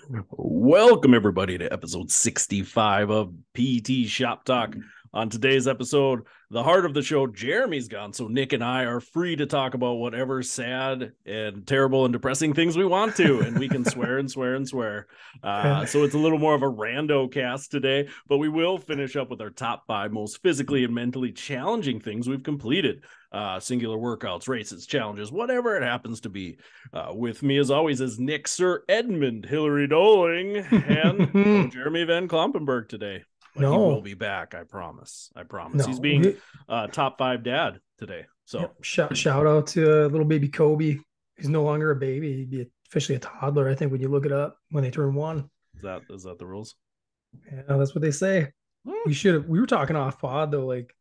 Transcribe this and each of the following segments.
Welcome, everybody, to episode 65 of PT Shop Talk. On today's episode, the heart of the show, Jeremy's gone, so Nick and I are free to talk about whatever sad and terrible and depressing things we want to, and we can swear and swear and swear. So it's a little more of a rando cast today, but we will finish up with our top 5 most physically and mentally challenging things we've completed. Singular workouts, races, challenges, whatever it happens to be. With me, as always, is Nick Sir Edmund Hillary Doling and Jeremy Van Klompenberg today. But he will No, be back, I promise. I promise. He's no. being top 5 dad today. So Yep. Shout out to little baby Kobe. He's no longer a baby. He'd be officially a toddler, I think, when you look it up when they turn 1. is that the rules? Yeah, that's what they say. We were talking off pod though, like,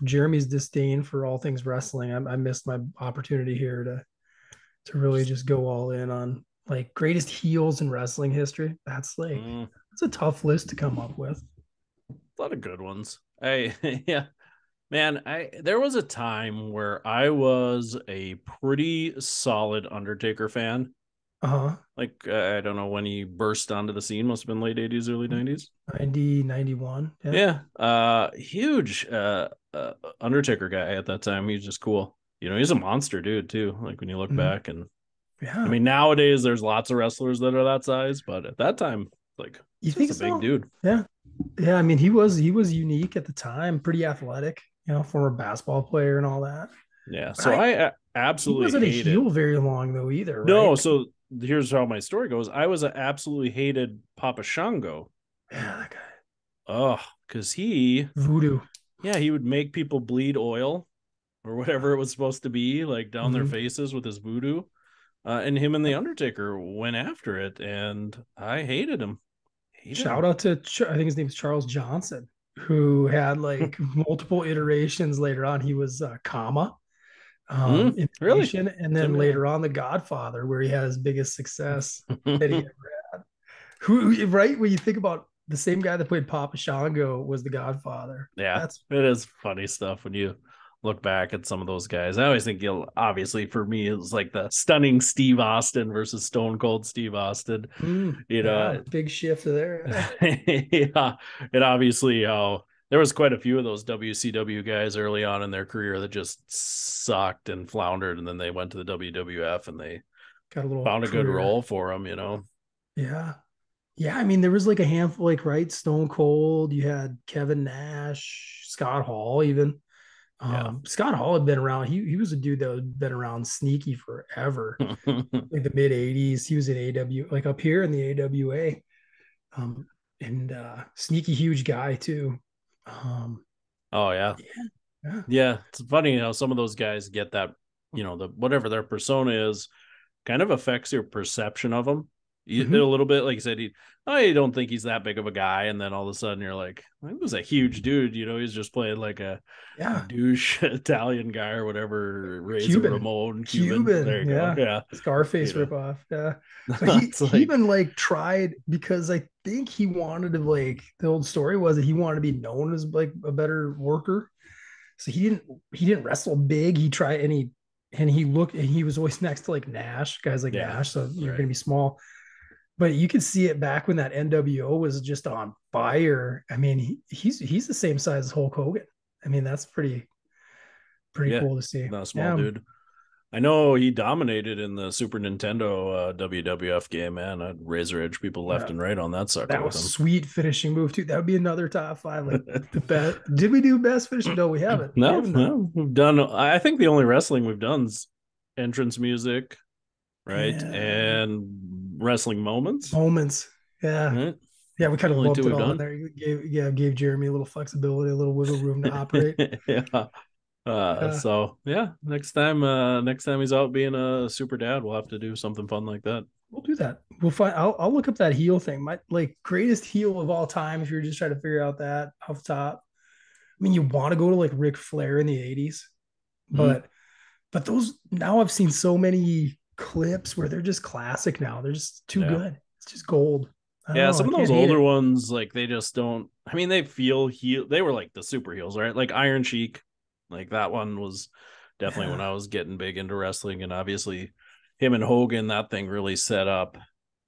Jeremy's disdain for all things wrestling. I missed my opportunity here to really just go all in on like greatest heels in wrestling history. That's a tough list to come up with. A lot of good ones. Yeah, man, there was a time where I was a pretty solid Undertaker fan. Uh-huh. Like, I don't know when he burst onto the scene. Must have been late 80s, early 90s. 90, 91. Yeah. Yeah. Huge Undertaker guy at that time. He was just cool. He's a monster dude too. Like when you look Mhm. back, and I Yeah. mean, nowadays there's lots of wrestlers that are that size, but at that time, like, You it's just think a big so? dude. Yeah. Yeah. I mean, he was unique at the time, pretty athletic, former basketball player and all that. Yeah. But So I he absolutely wasn't a hated. heel very long though either, No, right? so here's how my story goes. I was a absolutely hated Papa Shango. Yeah, that guy. Oh, because Voodoo. he would make people bleed oil or whatever it was supposed to be, like down their Mhm. faces with his voodoo. And him and the Undertaker went after it, and I hated him. Hated Shout him. out to I think his name is Charles Johnson, who had like multiple iterations later on. He was Kama Really? imitation, and then Tim, yeah. later on the Godfather, where he had his biggest success that he who right when you think about the same guy that played Papa Shango was the Godfather. Yeah, That's it is funny stuff when you look back at some of those guys. I always think obviously for me, it was like the stunning Steve Austin versus Stone Cold Steve Austin. You yeah, know, big shift there. yeah, and obviously there was quite a few of those WCW guys early on in their career that just sucked and floundered, and then they went to the WWF and they Got a little found a good career. role for them. Yeah. Yeah, I mean, there was like a handful, like right, Stone Cold. You had Kevin Nash, Scott Hall, even. Yeah. Scott Hall had been around. He was a dude that had been around sneaky forever, like the mid '80s. He was in AW, like up here in the AWA, um, and sneaky huge guy too. Um, Oh yeah. yeah, yeah. Yeah, it's funny how some of those guys get that, the whatever their persona is kind of affects your perception of them a Mm-hmm. little bit. Like you said, I don't think he's that big of a guy, and then all of a sudden you're like, he was a huge dude. He's just playing like a Yeah, douche Italian guy or whatever, Razor Cuban, Ramon Cuban. There Cuban, you go. yeah, Yeah, Scarface you know, ripoff, yeah. But he it's he like, even like tried because I think he wanted to like the old story was that he wanted to be known as like a better worker. So he didn't wrestle big. He tried and he looked and he was always next to like Nash, guys like yeah, Nash. So you're right. gonna be small. But you could see it back when that NWO was just on fire. I mean, he's the same size as Hulk Hogan. I mean, that's pretty Yeah, cool to see. not a small Yeah. dude. I know he dominated in the Super Nintendo WWF game, man. I'd razor edge people left Yeah. and right on that sucker That with was him. sweet finishing move too. That would be another top 5. Like the best. Did we do best finish? No, we haven't. We No, haven't done. no, we've done. I think the only wrestling we've done is entrance music, right, And and wrestling moments. moments. Yeah. Right, Yeah, we kind the of only two lumped it we've all in done. there. Gave Jeremy a little flexibility, a little wiggle room to operate. Yeah. Yeah, So yeah, next time he's out being a super dad, we'll have to do something fun like that. we'll do that. We'll find. I'll look up that heel thing. My like greatest heel of all time. If you're just trying to figure out that off the top, I mean, you want to go to like Ric Flair in the '80s, Mm-hmm. but those now I've seen so many clips where they're just classic now. They're just too Yeah. good. It's just gold. I don't Yeah, know. I some of can't those hate older it. ones, like they just don't. I mean, they feel heel. They were like the super heels, right? Like Iron Sheik, like that one was definitely when Yeah. I was getting big into wrestling, and obviously him and Hogan, that thing really set up.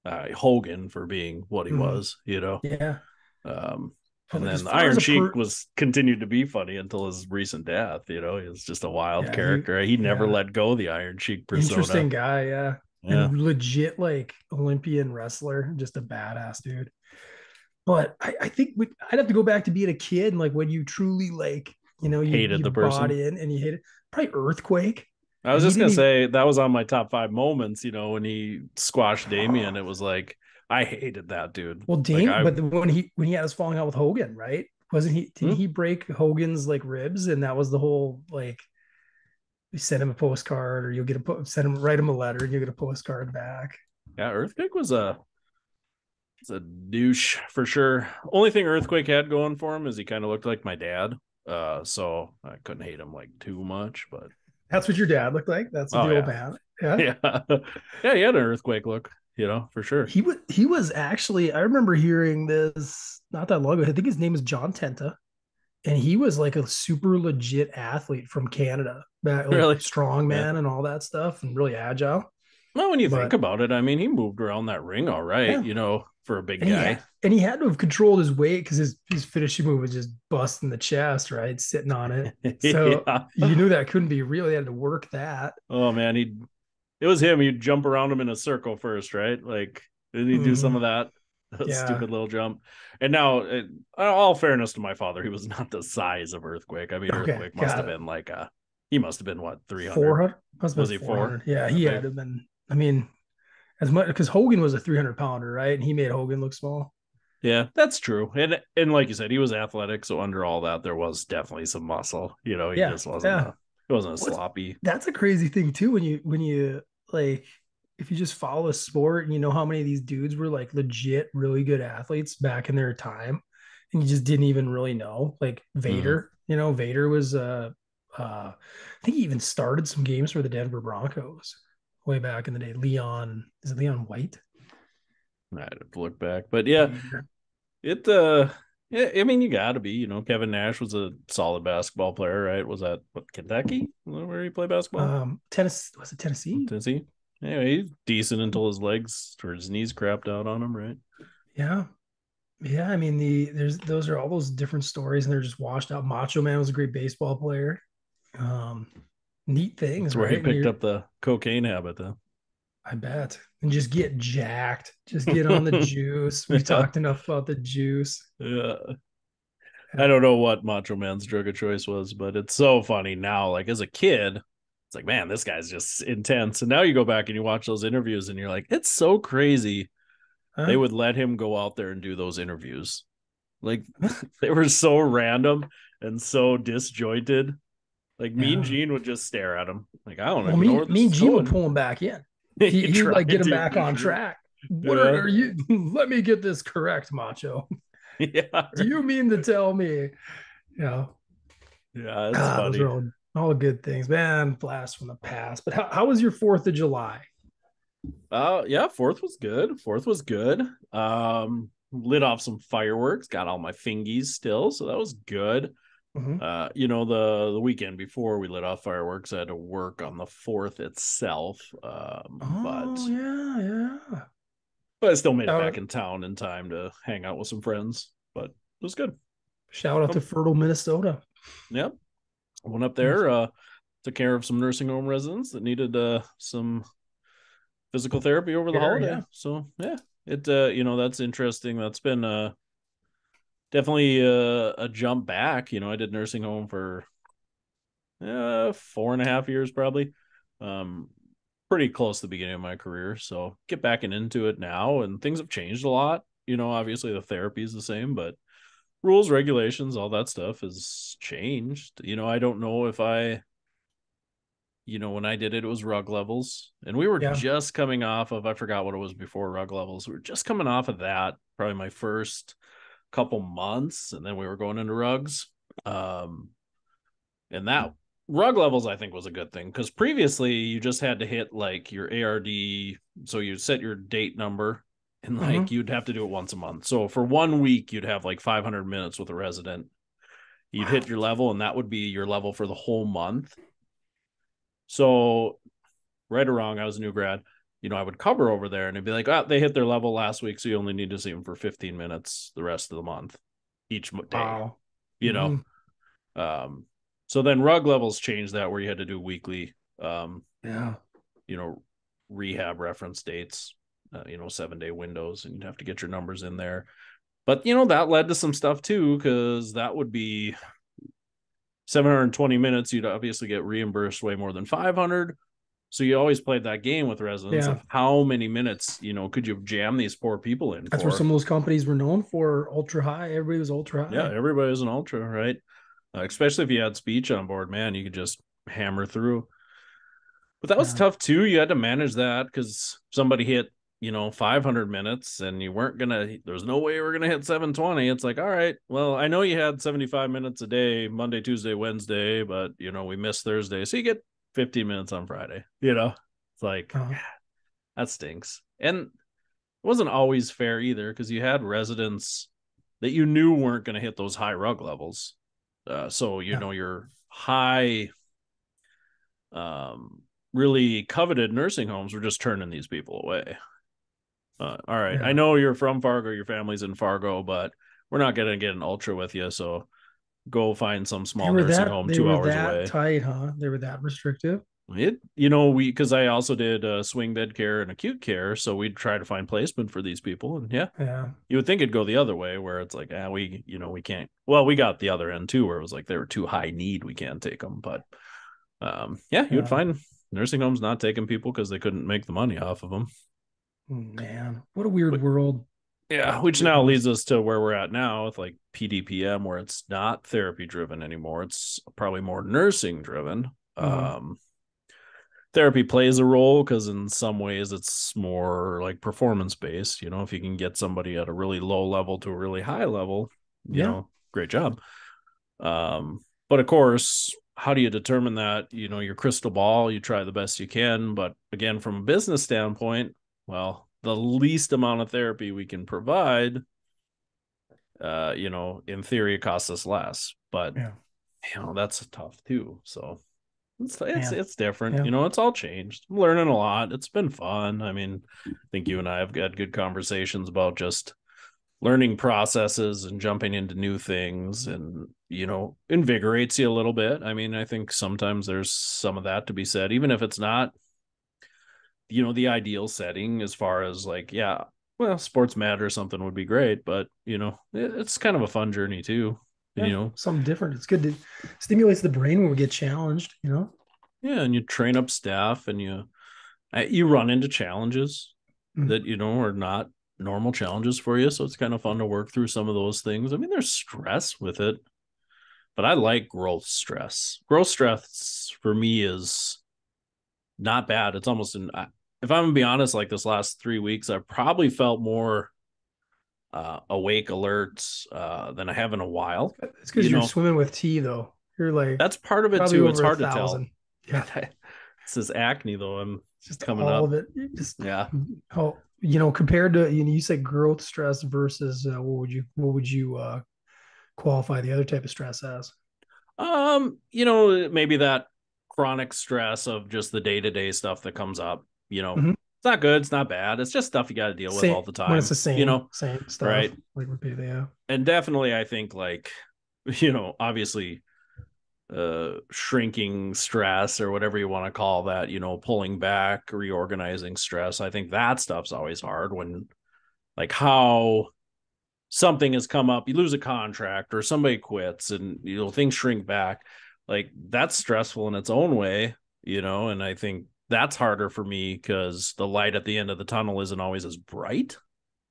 Hogan for being what he Mhm. was, you know. Yeah. Um, Well, and like as then far as Iron a Sheik was continued to be funny until his recent death. You know, he was just a wild yeah, he, character. He never yeah, let go of the Iron Sheik persona. interesting guy. Yeah. Yeah, And legit like Olympian wrestler, just a badass dude. But I think I'd have to go back to being a kid and like when you truly like, hated you the bought person. in and you hit it. Probably Earthquake. I And was he just gonna didn't even, say that was on my top 5 moments. You know, when he squashed Damien, it was like I hated that dude. well, Like Dame, I, but when he had us falling out with Hogan, right? Wasn't he, didn't hmm? he break Hogan's like ribs? And that was the whole like, you send him a postcard or you'll get send him, write him a letter and you'll get a postcard back. Yeah, Earthquake was a douche for sure. Only thing Earthquake had going for him is he kind of looked like my dad. So I couldn't hate him like too much, but That's what your dad looked like. That's what oh the old yeah, man. Yeah. yeah, yeah. He had an Earthquake look, you know, for sure. He was actually, I remember hearing this not that long ago. I think his name is John Tenta. And he was like a super legit athlete from Canada, like Really, yeah. strongman and all that stuff, and really agile. Well, when you think But about it, I mean, he moved around that ring all right, yeah, you know, for a big and guy. he had to have controlled his weight because his finishing move was just busting the chest, right, sitting on it. So Yeah. you knew that couldn't be real. He had to work that. Oh man, it was him. He'd jump around him in a circle first, right? Like, didn't he do some Mm-hmm. of that? Yeah. Stupid little jump. And now, all fairness to my father, he was not the size of Earthquake. I mean, Okay. Earthquake must Got have it. been he must have been what, 300? 400 must have Was been he four? 400. Yeah, That he had big? to have been. I mean, as much because Hogan was a 300 pounder, right? And he made Hogan look small. Yeah, that's true. And like you said, he was athletic, so under all that, there was definitely some muscle. You know, he Yeah. just wasn't Yeah. a he wasn't a What's sloppy. That's a crazy thing too when you like if you just follow a sport and you know how many of these dudes were like legit really good athletes back in their time and you just didn't even really know like Mm. Vader was I think he even started some games for the Denver Broncos way back in the day. Leon, is it Leon White? I'd have to look back, but yeah, Vader. it yeah, I mean you gotta be, you know, Kevin Nash was a solid basketball player, right? Was that what, Kentucky? Where he played basketball? Tennis, was it Tennessee? Tennessee? Yeah, he's decent until his legs or his knees crapped out on him, right? Yeah. Yeah, I mean there's those are all those different stories and they're just washed out. Macho Man was a great baseball player. Um, Neat That's things, where he right? And picked you're, up the cocaine habit, though. I bet, and just get jacked, just get on the juice. We've Yeah, talked enough about the juice. yeah. I Yeah. don't know what Macho Man's drug of choice was, but it's so funny now. Like as a kid, it's like, man, this guy's just intense. And now you go back and you watch those interviews and you're like, it's so crazy they Huh? would let him go out there and do those interviews. Like they were so random and so disjointed. Like Mean Yeah. Gene would just stare at him. Like, I don't Well, even know where me this and is Gene would going. pull him back in. He He would like get tried him to back for on sure. track. What Yeah. are you? Let me get this correct, Macho. Yeah. Do you mean to tell me? Yeah. Yeah, it's Those are funny. all good things, man. Blast from the past. But how was your Fourth of July? Yeah, fourth was good. Fourth was good. Lit off some fireworks, got all my fingies still, so that was good. Mm-hmm. You know, the weekend before we lit off fireworks, I had to work on the fourth itself. Oh yeah, yeah. But I still made it back Shout, in town in time to hang out with some friends. But it was good. shout out to Um, fertile Minnesota. yep. I went up there, took care of some nursing home residents that needed some physical therapy over the Here, holiday. yeah. So yeah, you know, that's interesting. That's been definitely a jump back. You know, I did nursing home for 4.5 years probably. Um, Pretty close to the beginning of my career. So get back and into it now, and things have changed a lot. You know, obviously the therapy is the same, but rules, regulations, all that stuff has changed. You know, I don't know if when I did it, it was rug levels, and we were Yeah. just coming off of, I forgot what it was before rug levels. We were just coming off of that, probably my first couple months, and then we were going into rugs. Um, and that rug levels, I think, was a good thing because previously you just had to hit like your ARD. So you set your date number and like Mm-hmm. you'd have to do it once a month. So for 1 week, you'd have like 500 minutes with a resident. You'd Wow. hit your level, and that would be your level for the whole month. So, right or wrong, I was a new grad. I would cover over there and it'd be like, oh, they hit their level last week. So you only need to see them for 15 minutes the rest of the month, each day, Wow. you know? Um, so then rug levels changed that where you had to do weekly, Yeah. you know, rehab reference dates, 7-day windows, and you'd have to get your numbers in there. But, that led to some stuff too, because that would be 720 minutes. You'd obviously get reimbursed way more than 500. So you always played that game with residents Yeah. of how many minutes, could you jam these poor people in That's where for? some of those companies were known for, ultra high. Everybody was ultra Yeah, high. everybody was an ultra, right? Especially if you had speech on board, man, you could just hammer through. But that was Yeah. tough too. You had to manage that because somebody hit, 500 minutes and you weren't gonna. There's no way we're gonna hit 720. It's like, all right, well, I know you had 75 minutes a day, Monday, Tuesday, Wednesday, but we missed Thursday, so you get 15 minutes on Friday. It's like Uh, that stinks. And it wasn't always fair either because you had residents that you knew weren't going to hit those high rug levels. So yeah. your high, really coveted nursing homes were just turning these people away. All right, I Yeah. know you're from Fargo, your family's in Fargo, but we're not going to get an ultra with you. So go find some small nursing home They 2 were hours that away. tight, huh? They were that restrictive. Because I also did swing bed care and acute care, so we'd try to find placement for these people, and yeah, Yeah. you would think it'd go the other way, where it's like, we can't. Well, we got the other end too, where it was like they were too high need, we can't take them. But yeah, you would Yeah. find nursing homes not taking people because they couldn't make the money off of them. Man, what a weird But world. yeah, which now leads us to where we're at now with like PDPM, where it's not therapy driven anymore. It's probably more nursing driven. Uh-huh. Therapy plays a role because in some ways it's more like performance based. If you can get somebody at a really low level to a really high level, Yeah. great job. But of course, how do you determine that? Your crystal ball, you try the best you can. But again, from a business standpoint, well, the least amount of therapy we can provide, in theory, it costs us less. But Yeah. that's tough too. So it's Man. it's different. Yeah. It's all changed. I'm learning a lot. It's been fun. I mean, I think you and I have had good conversations about just learning processes and jumping into new things, and invigorates you a little bit. I mean, I think sometimes there's some of that to be said, even if it's not the ideal setting as far as like, yeah, well, sports matter or something would be great, but it's kind of a fun journey too. And Yeah. Something different. It's good to stimulates the brain when we get challenged. yeah, and you train up staff, and you run into challenges Mm. that are not normal challenges for you, so it's kind of fun to work through some of those things. I mean, there's stress with it, but I like growth stress. Growth stress for me is not bad. It's almost if I'm gonna be honest, like this last 3 weeks, I've probably felt more awake, alert than I have in a while. It's because You you're know, swimming with tea, though. You're like that's part of it probably too. It's over a hard to tell. thousand. Yeah. This is acne though. I'm Just coming all up. of it. Just Yeah. compared to you said growth stress versus what would you qualify the other type of stress as? Maybe that chronic stress of just the day-to-day stuff that comes up, Mm-hmm. it's not good, it's not bad. It's just stuff you got to deal with all Same the when it's time, the same stuff right? like repeat. Yeah. And definitely I think like, obviously shrinking stress or whatever you want to call that, pulling back, reorganizing stress. I think that stuff's always hard when like how something has come up, you lose a contract or somebody quits and things shrink back. Like that's stressful in its own way, and I think that's harder for me because the light at the end of the tunnel isn't always as bright,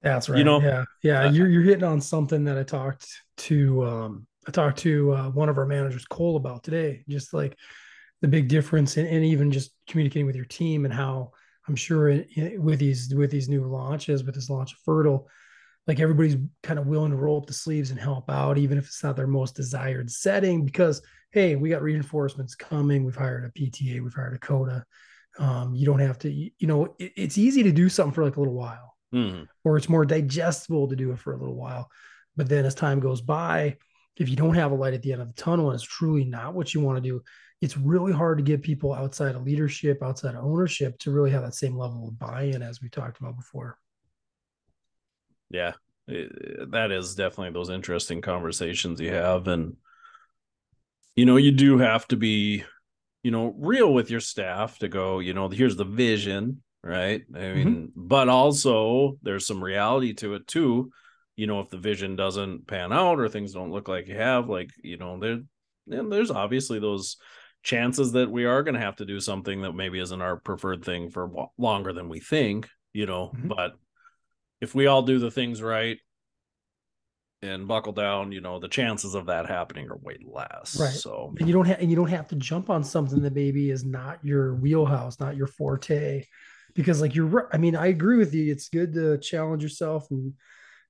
That's you right. know. Yeah. Yeah. uh, You're hitting on something that I talked to one of our managers, Cole, about today. Just like the big difference and even just communicating with your team and how I'm sure with these new launches, with this launch of Fertile, like everybody's kind of willing to roll up the sleeves and help out, even if it's not their most desired setting, because hey, we got reinforcements coming. We've hired a PTA, we've hired a CODA. You don't have to, it's easy to do something for like a little while, hmm. or it's more digestible to do it for a little while. But then as time goes by, if you don't have a light at the end of the tunnel and it's truly not what you want to do, it's really hard to get people outside of leadership, outside of ownership to really have that same level of buy-in as we talked about before. Yeah, that is definitely those interesting conversations you have. And, you do have to be, real with your staff to go, here's the vision, right? I Mm-hmm. mean, but also there's some reality to it too. If the vision doesn't pan out or things don't look like you have, like, there's obviously those chances that we are going to have to do something that maybe isn't our preferred thing for longer than we think, Mm-hmm. but if we all do the things right and buckle down, the chances of that happening are way less. Right. So, And you don't have to jump on something that maybe is not your wheelhouse, not your forte. Because like I mean, I agree with you. It's good to challenge yourself and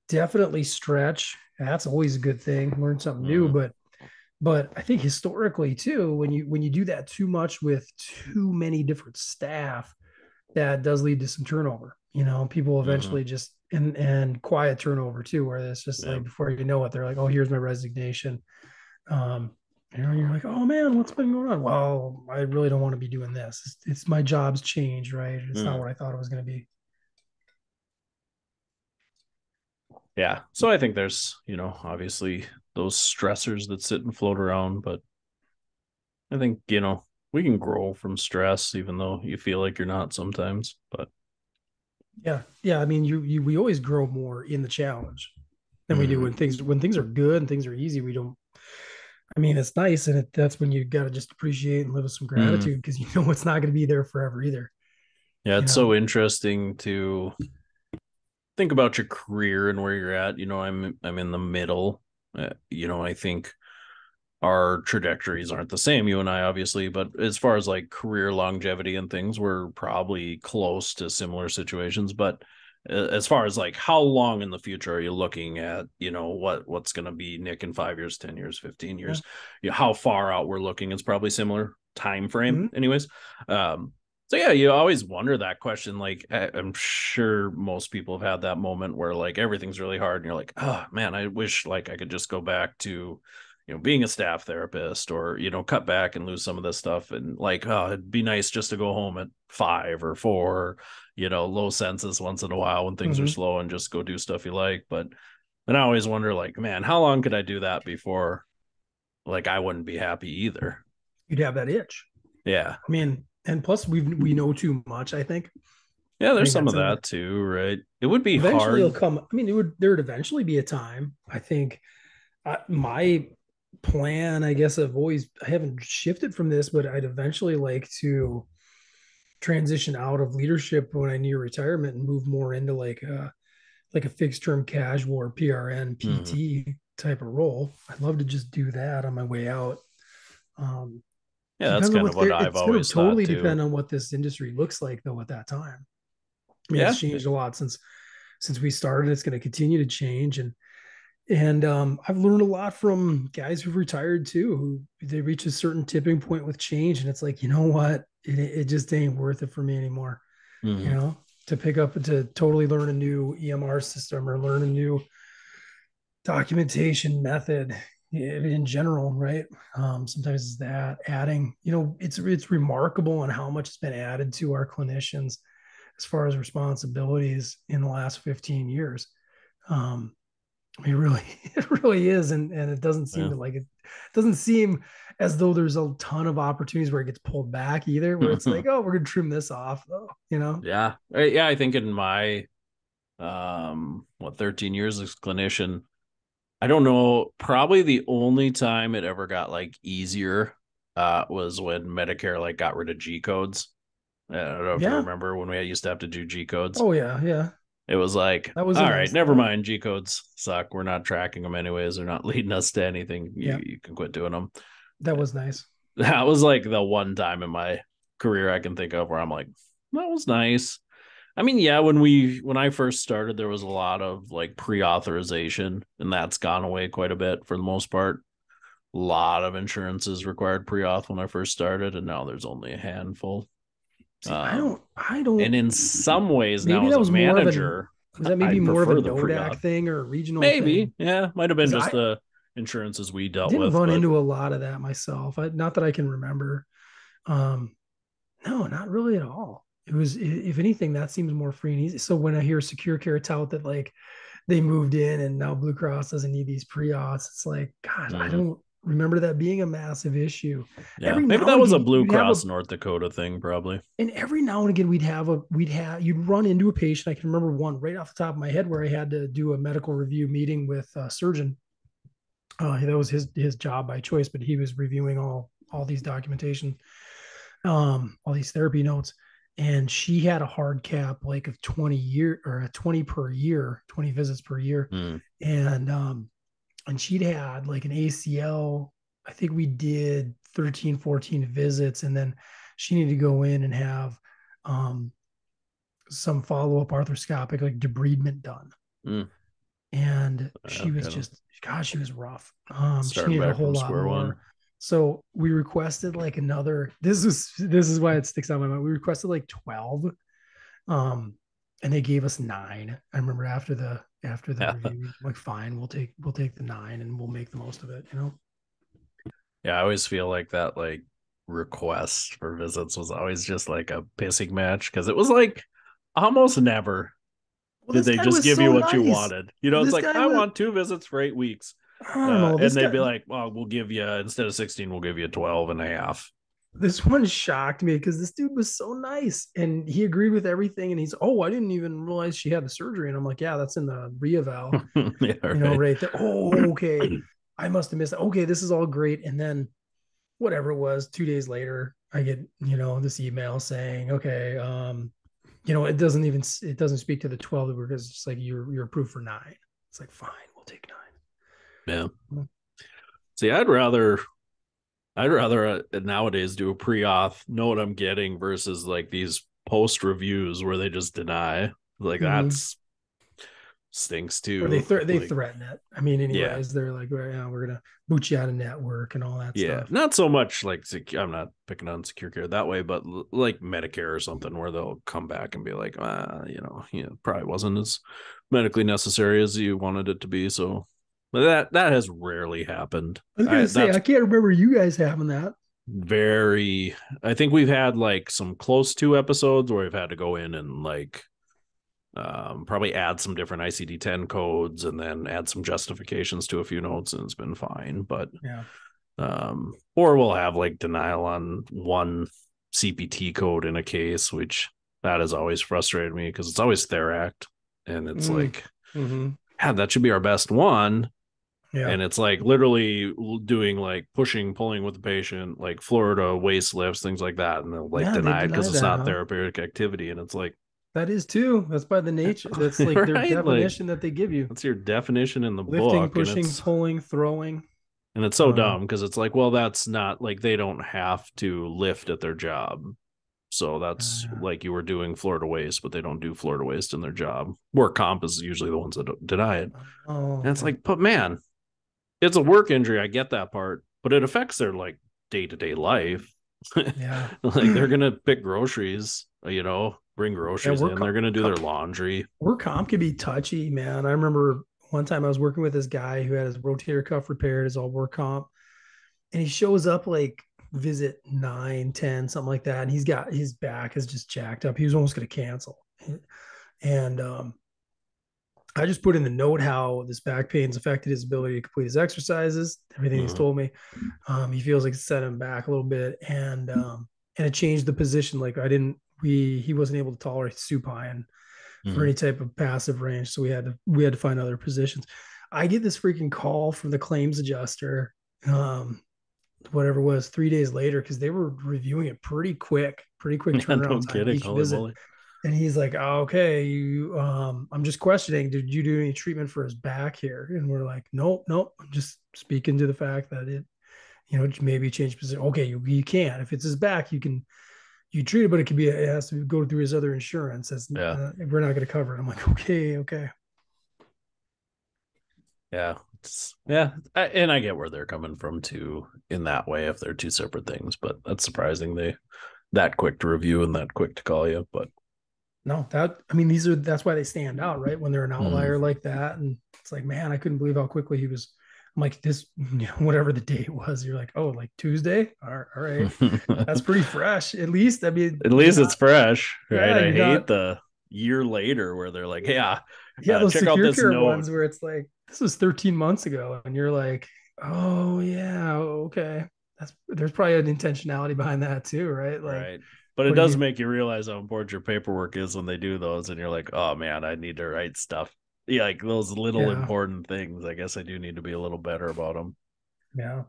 definitely stretch. That's always a good thing. Learn something new. mm, But I think historically too, when you do that too much with too many different staff, that does lead to some turnover. People mm-hmm, eventually just and quiet turnover too, where it's just yeah, like before you know it, they're like, "Oh, here's my resignation." Um, you're like, "Oh man, what's been going on?" Well, I really don't want to be doing this. It's my job's changed, right? It's not mm, what I thought it was going to be. yeah. So I think there's, obviously those stressors that sit and float around, but I think, we can grow from stress, even though you feel like you're not sometimes. But Yeah, yeah. I mean, we always grow more in the challenge than we do mm, when things are good and things are easy. We don't. I mean, it's nice, and that's when you got to just appreciate and live with some mm, gratitude because you know it's not going to be there forever either. yeah, You it's know. so interesting to think about your career and where you're at. I'm in the middle. I think our trajectories aren't the same, you and I, obviously, but as far as like career longevity and things, we're probably close to similar situations. But as far as like how long in the future are you looking at, what's going to be Nick in 5 years, 10 years, 15 Yeah. years, how far out we're looking is probably similar time frame, Mm-hmm. anyways. So yeah, you always wonder that question. Like, I'm sure most people have had that moment where like everything's really hard and you're like, oh man, I wish like I could just go back to being a staff therapist, or cut back and lose some of this stuff, and like, oh, it'd be nice just to go home at 5 or 4, low census once in a while when things are Mm-hmm. slow, and just go do stuff you like. But then I always wonder, like, man, how long could I do that before like I wouldn't be happy either? You'd have that itch. Yeah, I mean, and plus we know too much. I think. yeah, I there's think some that's of another. that too, right? It would be Eventually, it'll hard. come. I mean, there would eventually be a time. I think my plan, I guess, I haven't shifted from this, but I'd eventually like to transition out of leadership when I near retirement and move more into like a fixed term casual or PRN Mhm. PT type of role. I'd love to just do that on my way out. Um, Yeah, that's depends on kind of what what I've it's going to always thought totally too. depend on what this industry looks like though at that time. I mean, it's Yeah. changed a lot since we started. It's going to continue to change, and I've learned a lot from guys who've retired too, who they reach a certain tipping point with change, and it's like, you know what, it just ain't worth it for me anymore. You Mhm. know, to pick up to totally learn a new EMR system or learn a new documentation method in general, right? Sometimes it's that adding, it's remarkable on how much has been added to our clinicians as far as responsibilities in the last 15 years. Um, it really, it really is, and it doesn't seem Yeah. to like it. Doesn't seem as though there's a ton of opportunities where it gets pulled back either. Where it's like, oh, we're gonna trim this off, though. Yeah. Yeah, I think in my 13 years as a clinician, I don't know, probably the only time it ever got like easier was when Medicare like got rid of G codes. I don't know if you Yeah. remember when we used to have to do G codes. Oh yeah, yeah. It was like, That was a all right, nice never thought. mind, G codes suck, we're not tracking them anyways, they're not leading us to anything, you, Yeah, you can quit doing them. that was nice. That was like the one time in my career I can think of where I'm like, that was nice. I mean, yeah, when I first started, there was a lot of like pre-authorization, and that's gone away quite a bit for the most part. A lot of insurances required pre-auth when I first started, and now there's only a handful. See, Um, I and don't. in some ways, now Maybe as that a was more of manager, was that I maybe more of a prefer the NODAC pre-auth. thing or a regional Maybe, thing? yeah, might have been Because just I the insurances we dealt Didn't with, run but into a lot of that myself. Not that I can remember. Um, no, not really at all. It was, if anything, that seems more free and easy. So when I hear Secure Care tout that like they moved in and now Blue Cross doesn't need these pre-auths, it's like, gosh, I mm, don't remember that being a massive issue. yeah, Every maybe now that and was a again, Blue you'd have a, Cross North Dakota thing, probably. and every now and again you'd run into a patient. I can remember one right off the top of my head where I had to do a medical review meeting with a surgeon. That was his job by choice, but he was reviewing all these documentation, all these therapy notes, and she had a hard cap like of 20 or a 20 per year, 20 visits per year, Mm. and she'd had like an ACL. I think we did 13, 14 visits, and then she needed to go in and have um, some follow up arthroscopic like debridement done. Mm. And she was Kind of just, gosh, she was rough. She starting needed a back whole from lot square one. more. So we requested like another. This is why it sticks out in my mind. We requested like 12, um, and they gave us 9. I remember after the Yeah, review, I'm like, fine, we'll take the 9 and we'll make the most of it. yeah. I always feel like that like request for visits was always just like a pissing match because it was like almost never Well, did this they guy just was give you so what you nice. wanted. You know, it's This like guy I was. want 2 visits for 8 weeks. I don't know. This And they'd guy. be like, well, we'll give you instead of 16, we'll give you 12 and a half. This one shocked me because this dude was so nice and he agreed with everything. And he's, oh, I didn't even realize she had the surgery. And I'm like, yeah, that's in the reeval, Yeah, right. right there. Oh, okay. I must have missed that. Okay, this is all great. And then whatever it was, 2 days later, I get, this email saying, okay, it doesn't speak to the 12 because it's just like you're approved for 9. It's like, fine, we'll take Yeah. 9. See, I'd rather nowadays do a pre-auth, know what I'm getting versus like these post reviews where they just deny. Like Mm-hmm. that's stinks Or they too. they Like, threaten it. I mean, yeah, anyways, they're like, well, yeah, we're gonna boot you out of network and all that yeah. stuff. Not so much like I'm not picking on secure care that way, but like Medicare or something where they'll come back and be like, probably wasn't as medically necessary as you wanted it to be. So, but that has rarely happened. I was gonna say, That's I can't remember you guys having that. very. I think we've had like some close to episodes where we've had to go in and like probably add some different ICD-10 codes and then add some justifications to a few notes, and it's been fine. But Yeah. or we'll have like denial on one CPT code in a case, which that has always frustrated me because it's always Theract, and it's Mm. like, Mm-hmm. yeah, that should be our best one. Yeah. And it's like literally doing like pushing, pulling with the patient, like Florida waist lifts, things like that. And they'll like Yeah, they deny it because deny it's that, not huh? therapeutic activity. And it's like, That is too. That's by the nature. That's like their right? Like, definition that they give you. that's your definition in the Lifting, book. pushing, pulling, throwing. And it's so Um, dumb because it's like, well, that's not like they don't have to lift at their job. So that's uh, like you were doing Florida waist, but they don't do Florida waist in their job. Work comp is usually the ones that deny it. oh, And it's okay. like, but man, it's a work injury. I get that part, but it affects their like day to day life. Yeah. Like they're gonna pick groceries, bring Yeah, groceries in. They're gonna do their laundry. work comp can be touchy, man. I remember one time I was working with this guy who had his rotator cuff repaired, his all work comp, and he shows up like visit 9, 10, something like that. And he's got his back is just jacked up. He was almost going to cancel. And I just put in the note how this back pain's affected his ability to complete his exercises, everything he's Mhm. told me. He feels like it's set him back a little bit. And it changed the position. Like he wasn't able to tolerate supine for Mhm. any type of passive range. So we had to find other positions. I get this freaking call from the claims adjuster, whatever it was, 3 days later, because they were reviewing it pretty quick Yeah, no turnaround time kidding. each Holy visit. moly. And he's like, oh, okay, I'm just questioning, did you do any treatment for his back here? And we're like, nope. I'm just speaking to the fact that maybe change position. Okay, you can. If it's his back, you treat it, but it has to go through his other insurance. Yeah. We're not going to cover it. I'm like, okay. Yeah. And I get where they're coming from too in that way if they're two separate things, but that's surprising they that quick to review and that quick to call you. But No, that's why they stand out, right? When they're an outlier like that. And it's like, man, I couldn't believe how quickly he was I'm like, this, whatever the date was, you're like, oh, like Tuesday. All right. That's pretty fresh. At least, I mean, At you're least not, it's fresh, right? yeah, I you're not, hate the year later where they're like, yeah, yeah, those check out secure this care note. ones where it's like, this was 13 months ago. And you're like, oh, yeah, okay. There's probably an intentionality behind that too, right? Like, Right. But it what did does you, make you realize how important your paperwork is when they do those. And you're like, oh man, I need to write stuff. Yeah, like those little yeah, important things. I guess I do need to be a little better about them. yeah,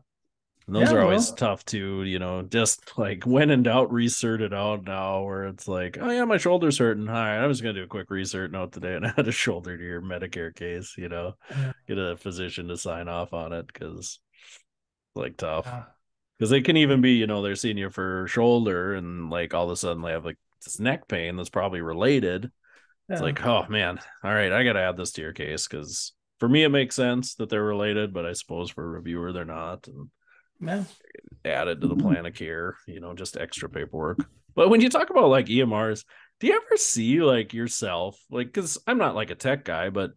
And those yeah, are always well, tough too, just like when in doubt, recert it out now, where it's like, oh yeah, my shoulder's hurting. All right, I'm just gonna do a quick recert note today and add a shoulder to your Medicare case, yeah, get a physician to sign off on it because like tough. yeah, Because they can even be, they're seeing you for shoulder and like all of a sudden they have like this neck pain that's probably related. It's yeah, like, oh man, all right, I got to add this to your case because for me it makes sense that they're related, but I suppose for a reviewer they're not. And yeah. added to the plan of care, just extra paperwork. But when you talk about like EMRs, do you ever see like yourself, like, because I'm not like a tech guy, but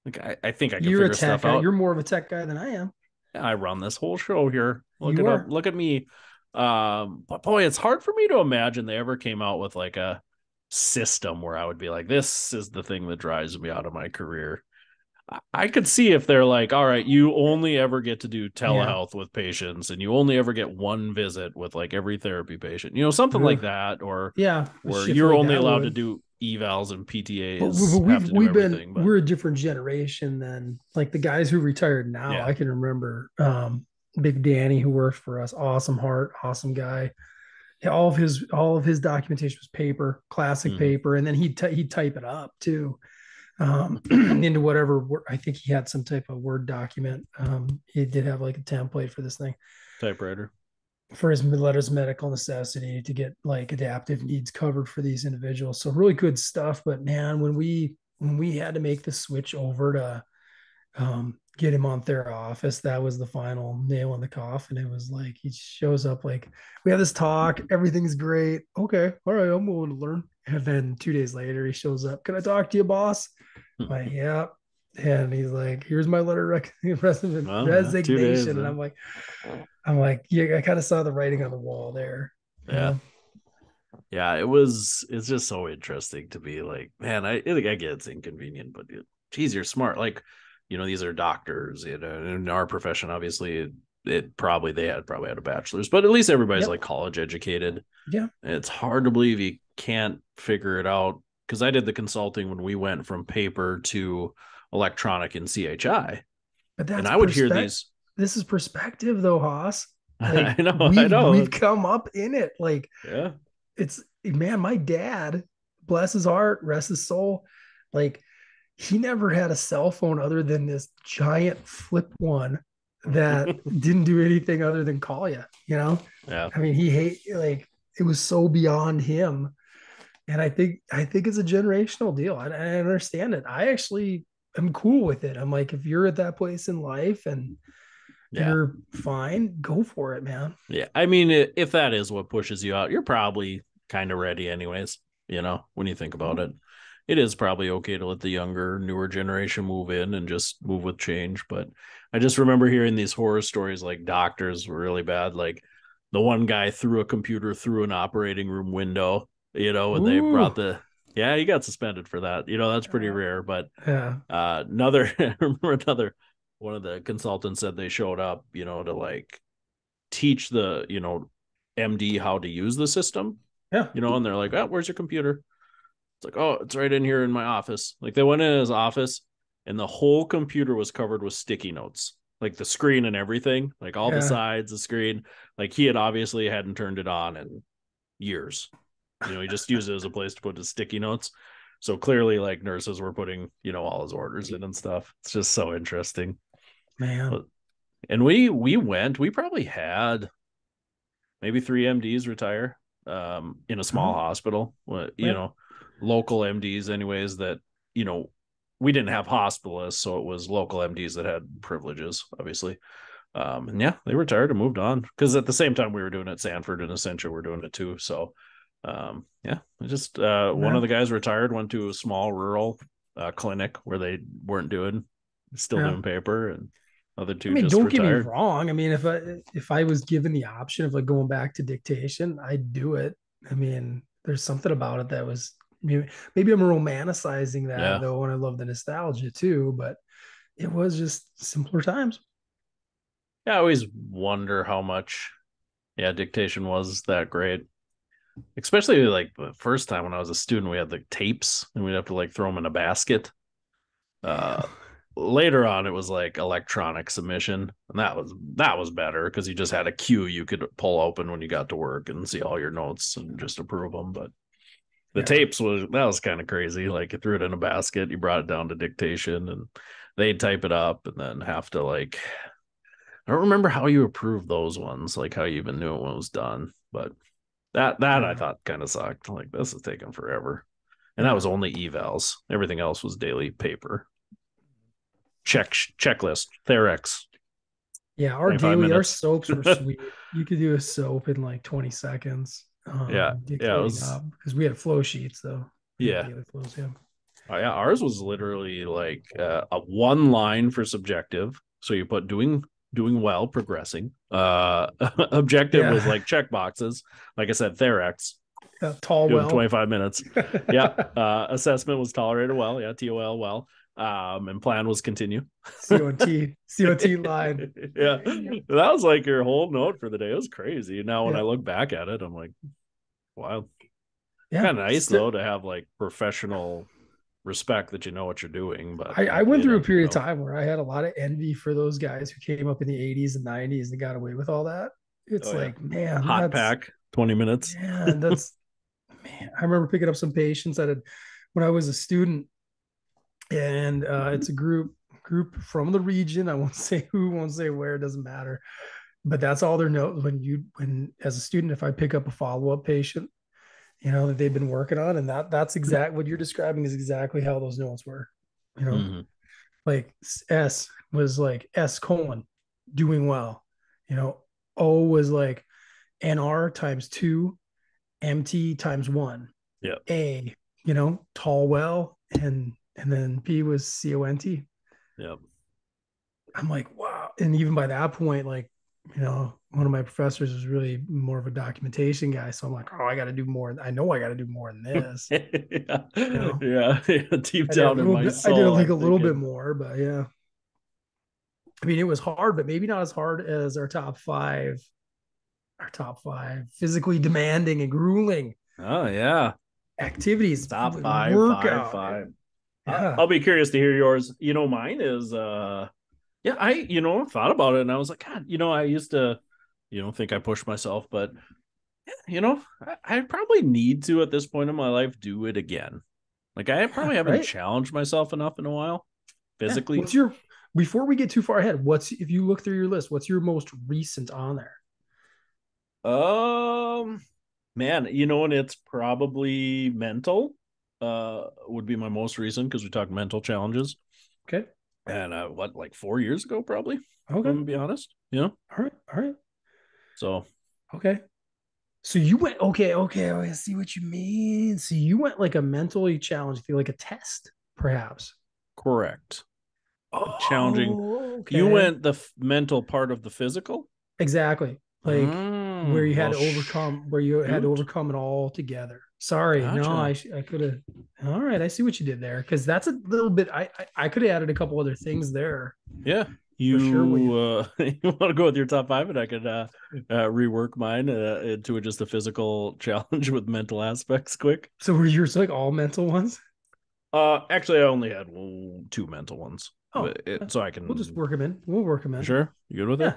like I think I can You're a figure tech stuff guy. out. You're more of a tech guy than I am. I run this whole show here. Look You it up. are. Look at me. But boy, it's hard for me to imagine they ever came out with like a system where I would be like, this is the thing that drives me out of my career. I could see if they're like, all right, you only ever get to do Yeah. telehealth with patients and you only ever get one visit with like every therapy patient, something Ugh. like that, or Yeah. where Shit you're like only that allowed to would. do evals and But PTAs have we've to do we've been everything. But we're a different generation than like the guys who retired now. yeah. I can remember Big Danny who worked for us. Awesome heart, awesome guy. Yeah, all of his documentation was paper, classic Mm-hmm. paper, and then he'd type it up too into whatever. I think he had some type of Word document. He did have like a template for this thing Typewriter. for his letters of medical necessity to get like adaptive needs covered for these individuals. So really good stuff. But man, when we had to make the switch over to get him on TheraOffice, that was the final nail in the coffin. It was like he shows up like we have this talk, everything's great. Okay, all right, I'm willing to learn. And then 2 days later, he shows up. Can I talk to you, boss? I'm like, yeah. And he's like, here's my letter Well, yeah, 2 days. resignation. And I'm like, yeah, I kind of saw the writing on the wall there, you Yeah. know? Yeah, it's just so interesting to be like, man, I get it's inconvenient, but geez, you're smart. Like, these are doctors, in our profession, obviously they probably had a bachelor's, but at least everybody's like Yep. college educated. Yeah. And it's hard to believe you can't figure it out because I did the consulting when we went from paper to electronic in CHI. But And that's I would hear perspective. these. This is perspective though, Haas. Like I we've know. come up in it. Like Yeah. it's man, my dad, bless his heart, rest his soul, like he never had a cell phone other than this giant flip one that didn't do anything other than call you, you know? Yeah. I mean, he hate like it was so beyond him. And I think it's a generational deal. I understand it. I actually am cool with it. I'm like, if you're at that place in life and Yeah. you're fine, go for it, man. Yeah. I mean, if that is what pushes you out, you're probably kind of ready, anyways. When you think about it, it is probably okay to let the younger, newer generation move in and just move with change. But I just remember hearing these horror stories like doctors were really bad. Like the one guy threw a computer through an operating room window, and they brought Ooh, yeah, he got suspended for that. That's pretty uh, rare. But yeah, another, I remember one of the consultants said they showed up, to like teach the MD how to use the system, yeah, and they're like, oh, where's your computer? It's like, oh, it's right in here in my office. Like they went in his office and the whole computer was covered with sticky notes, like the screen and everything, like all the yeah. sides, the screen. Like he had obviously hadn't turned it on in years. He just used it as a place to put his sticky notes. So clearly, like nurses were putting, all his orders in and stuff. It's just so interesting. Man. And we probably had maybe three MDs retire in a small Oh, hospital. yeah, Local MDs, anyways. That we didn't have hospitalists, so it was local MDs that had privileges, obviously. And yeah, they retired and moved on because at the same time we were doing it at Sanford and Essentia we're doing it too. So yeah, just one of yeah, the guys retired, went to a small rural clinic where they weren't still yeah. doing paper, and Other I two mean, just don't get me retired. wrong. I mean, if I was given the option of like going back to dictation, I'd do it. I mean, there's something about it that was maybe I'm romanticizing that Yeah. though, and I love the nostalgia too, but it was just simpler times. Yeah, I always wonder how much, yeah, dictation was that great. Especially like the first time when I was a student, we had the tapes and we'd have to like throw them in a basket. Yeah. Uh, Later on, it was like electronic submission, and that was better because you just had a queue you could pull open when you got to work and see all your notes and just approve them. But the Yeah. tapes was kind of crazy. Like you threw it in a basket, you brought it down to dictation, and they'd type it up, and then have to like I don't remember how you approved those ones, like how you even knew it when it was done. But that I Yeah. thought kind of sucked. Like this is taking forever, and that Yeah. was only evals. Everything else was daily paper. Checklist. Therex. Yeah. Our 25 daily, our minutes. soaps were sweet. You could do a soap in like 20 seconds, Yeah. Yeah. It dictating was, up because we had flow sheets though. We had yeah. daily flows. Yeah. Oh, yeah. Ours was literally like a one line for subjective. So you put doing well, progressing. Objective was Yeah. like check boxes. Like I said, Therex, Yeah. Tall do it in well. 25 minutes. Yeah. Assessment was tolerated well. Yeah. TOL well. And plan was continue. COT line. Yeah. That was like your whole note for the day. It was crazy. Now, when I Yeah. look back at it, I'm like, wow. Yeah. Kind of nice though to have like professional respect that you know what you're doing, but I you went through a didn't, period of time where I had a lot of envy for those guys who came up in the 80s and 90s and got away with all that. It's Oh yeah. like, man, Hot pack, 20 minutes. that's, man. I remember picking up some patients that had, when I was a student, and it's a group from the region. I won't say who, won't say where, it doesn't matter. But that's all their note when as a student, if I pick up a follow-up patient, that they've been working on, and that's exact what you're describing is exactly how those notes were. You know, Mm-hmm. like S was like S colon doing well. O was like NR times two, MT times one, Yeah. A, tall well, and then P was CONT. Yeah. I'm like, wow. And even by that point, like, one of my professors was really more of a documentation guy. So I'm like, oh, I got to do more. I know I got to do more than this. Yeah. You know, Yeah. Deep I did a down in little my bit. I did soul, like I'm a little bit thinking, more, but yeah. I mean, it was hard, but maybe not as hard as our top five. Our top five physically demanding and grueling oh yeah, activities, top five, five, workout. five. Yeah, I'll be curious to hear yours. Mine is yeah, I thought about it and I was like, God, I used to, think I pushed myself, but I probably need to at this point in my life do it again. Like I yeah, probably haven't right. challenged myself enough in a while Yeah. physically. Before we get too far ahead, if you look through your list, what's your most recent on there? Um, Man, and it's probably mental. Would be my most recent because we talked mental challenges, Okay. and what like 4 years ago, probably. I'm Okay. gonna be honest. All right. All right. So Okay. So you went, okay, okay, I see what you mean. So you went like a mentally challenged, like a test, perhaps. correct. Challenging. Oh, You okay. went the mental part of the physical. Exactly. Like where you had Well, to overcome, where you had to shoot. overcome it all together. Sorry, no, Gotcha. I could have. All right, I see what you did there because that's a little bit. I could have added a couple other things there Yeah. for sure. When you You want to go with your top five, and I could rework mine into just a physical challenge with mental aspects. Quick. so were yours like all mental ones? Actually, I only had two mental ones, Oh, so I we'll just can. work them in. We'll work them in. Sure, you good with it? Yeah.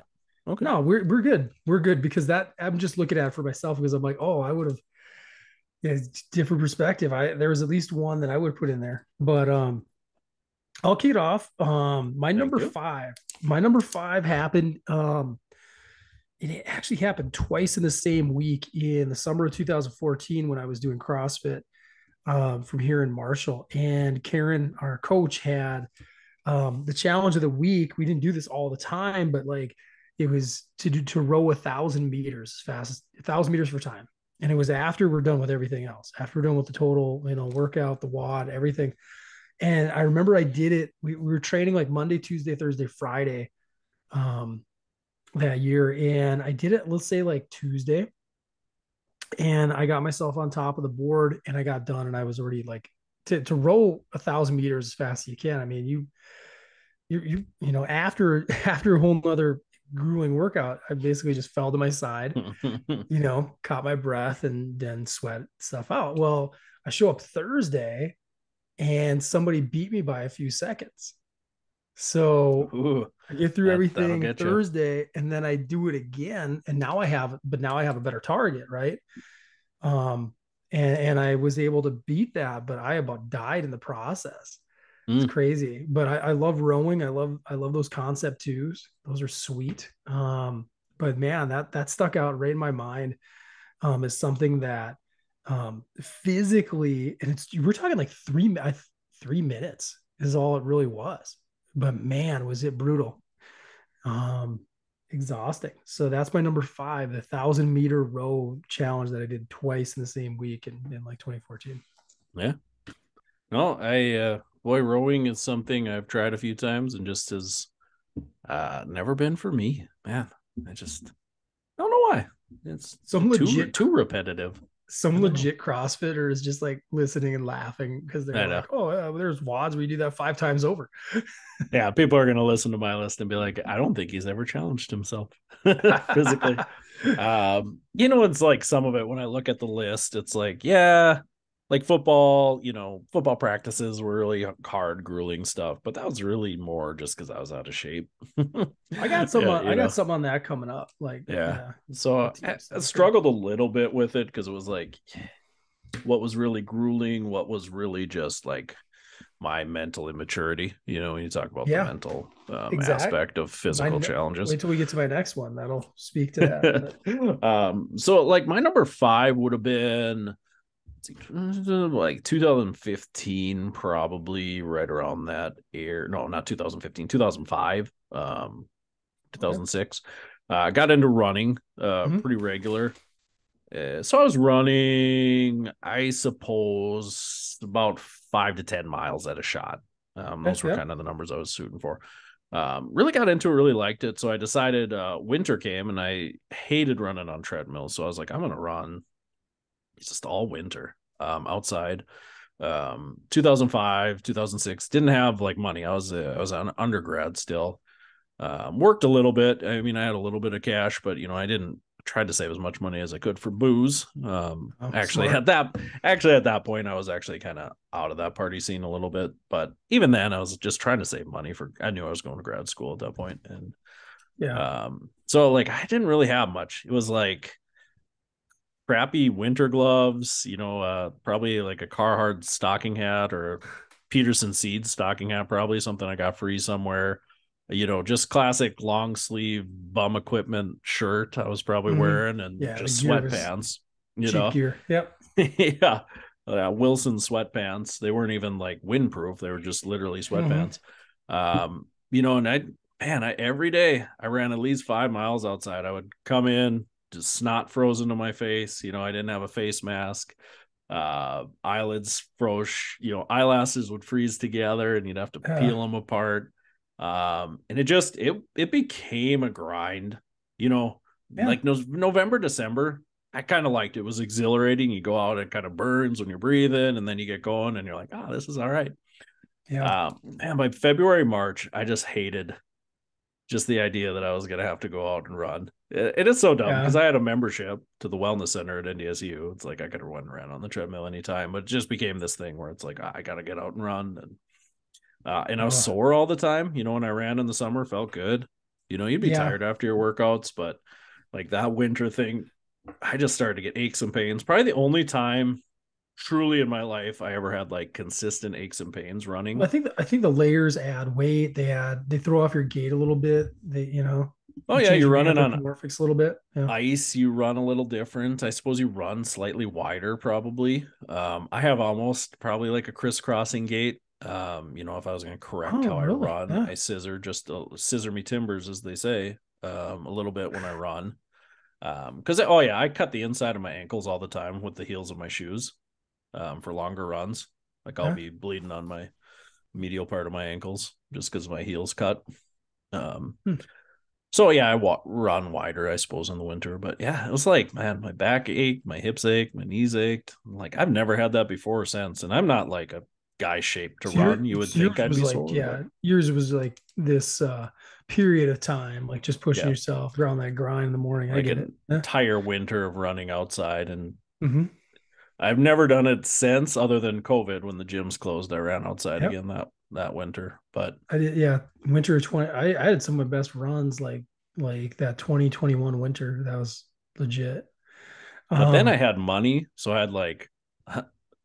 Okay. No, we're good. We're good because that I'm just looking at it for myself because I'm like, oh, I would have, yeah, different perspective. There was at least one that I would put in there. But I'll kick it off. My Thank number you. five. My number five happened. It actually happened twice in the same week in the summer of 2014 when I was doing CrossFit from here in Marshall. And Karen, our coach, had the challenge of the week. We didn't do this all the time, but like it was to row 1,000 meters as fast as 1,000 meters for time. And it was after we're done with everything else, after we're done with the total, workout, the WOD, everything. And I remember I did it. We were training like Monday, Tuesday, Thursday, Friday. um, that year. And I did it, let's say like Tuesday. And I got myself on top of the board and I got done. And I was already like, to row 1,000 meters as fast as you can. I mean, after after a whole nother grueling workout, I basically just fell to my side, caught my breath and then sweat stuff out. Well, I show up Thursday and somebody beat me by a few seconds. So Ooh, I get through that'll everything get you. Thursday and then I do it again. And now I have a better target, right? Um, and I was able to beat that, but I about died in the process. It's Mm. crazy, but I love rowing. I love those concept twos. Those are sweet. But man, that stuck out right in my mind as something that physically, and we're talking like 3 minutes is all it really was. But man, was it brutal. Um, Exhausting. So that's my number five, the 1,000 meter row challenge that I did twice in the same week in like 2014. Yeah. No, boy, rowing is something I've tried a few times and just has never been for me. Man, I just don't know why. It's Some legit too repetitive. I some don't know. legit CrossFitter is just like listening and laughing because they're I know. like, oh, there's WODs where you do that 5 times over. Yeah, people are going to listen to my list and be like, I don't think he's ever challenged himself physically. It's like some of it when I look at the list, it's like, yeah, like football, football practices were really hard, grueling stuff, but that was really more just because I was out of shape. I got some. Yeah, I got something on that coming up. Like, yeah. yeah, the So team I stuff. Yeah. struggled a little bit with it because it was like, what was really grueling, what was really just like my mental immaturity, when you talk about the Yeah. mental Exact. aspect of physical challenges. Wait till we get to my next one. That'll speak to that. But So like my number five would have been like 2015, probably right around that year. No, not 2015, 2005, okay. 2006. I got into running Mhm. pretty regular. So I was running, I suppose, about 5 to 10 miles at a shot. Okay. Those were Yeah. kind of the numbers I was shooting for. Really got into it, really liked it. So I decided winter came and I hated running on treadmills. So I was like, I'm going to run just all winter outside. 2005, 2006, didn't have like money. I was an undergrad still. Worked a little bit. I mean, I had a little bit of cash, but I didn't tried to save as much money as I could for booze. Oh, Actually smart. at that point, I was actually kind of out of that party scene a little bit. But even then, I was just trying to save money I knew I was going to grad school at that point, and Yeah. so like I didn't really have much. It was like crappy winter gloves, probably like a Carhartt stocking hat or Peterson Seeds stocking hat, probably something I got free somewhere. Just classic long sleeve bum equipment shirt I was probably Mhm. wearing and Yeah. The just gear was sweatpants, cheap gear. Yep. yeah. Wilson sweatpants. They weren't even like windproof. They were just literally Mhm. sweatpants. And I every day I ran at least 5 miles outside. I would come in, just snot frozen to my face. I didn't have a face mask. Eyelids froze, eyelashes would freeze together and you'd have to peel them apart. And it became a grind, Yeah. like November, December. I kind of liked it. It was exhilarating. You go out, it kind of burns when you're breathing, and then you get going, and you're like, oh, this is all right. Yeah. And by February, March, I just hated just the idea that I was going to have to go out and run. It is so dumb because Yeah. I had a membership to the wellness center at NDSU. It's like I could run around on the treadmill anytime, but it just became this thing where it's like, I got to get out and run. And I was Oh, sore all the time. When I ran in the summer, felt good. You'd be yeah. tired after your workouts, but like that winter thing, I just started to get aches and pains. Probably the only time truly in my life I ever had like consistent aches and pains Well, running. I think the layers add weight. They throw off your gait a little bit. Oh They yeah, change you're your running on anthropomorphics a little bit. Yeah. ice, you run a little different. I suppose you run slightly wider, probably. I have almost probably like a crisscrossing gait. If I was going to correct Oh, how I really? run, Yeah. I scissor me timbers, as they say, a little bit when I run. Because oh yeah, I cut the inside of my ankles all the time with the heels of my shoes, for longer runs. Like I'll Yeah. be bleeding on my medial part of my ankles just because my heels cut. Um, Hmm. So yeah, I run wider, I suppose, in the winter. But yeah, it was like, man, my back ached, my hips ached, my knees ached. Like I've never had that before or since, and I'm not like a guy shaped to So, your, run. You would so think yours I'd was be like, sore, yeah, but yours was like this period of time, like just pushing yeah, yourself around that grind in the morning. I like get it. an Yeah. entire winter of running outside, and Mm-hmm. I've never done it since, other than COVID when the gyms closed. I ran outside Yep. again that winter, but I did. Yeah. Winter 20. I had some of my best runs like that 2021 winter. That was legit. then Um, I had money, so I had like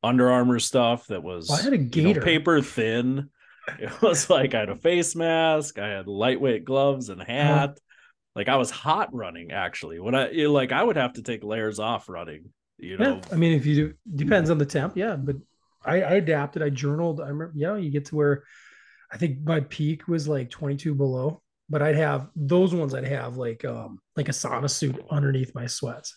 Under Armour stuff that well, I had was, a gator. paper thin. It was like I had a face mask, I had lightweight gloves and Uh, hat. Like I was hot running actually. When like I would have to take layers off running, yeah. I mean, if you do, depends on the temp. Yeah. But I adapted. I journaled. I remember, you get to where I think my peak was like 22 below, but I'd have those ones. I'd have like a sauna suit underneath my sweats,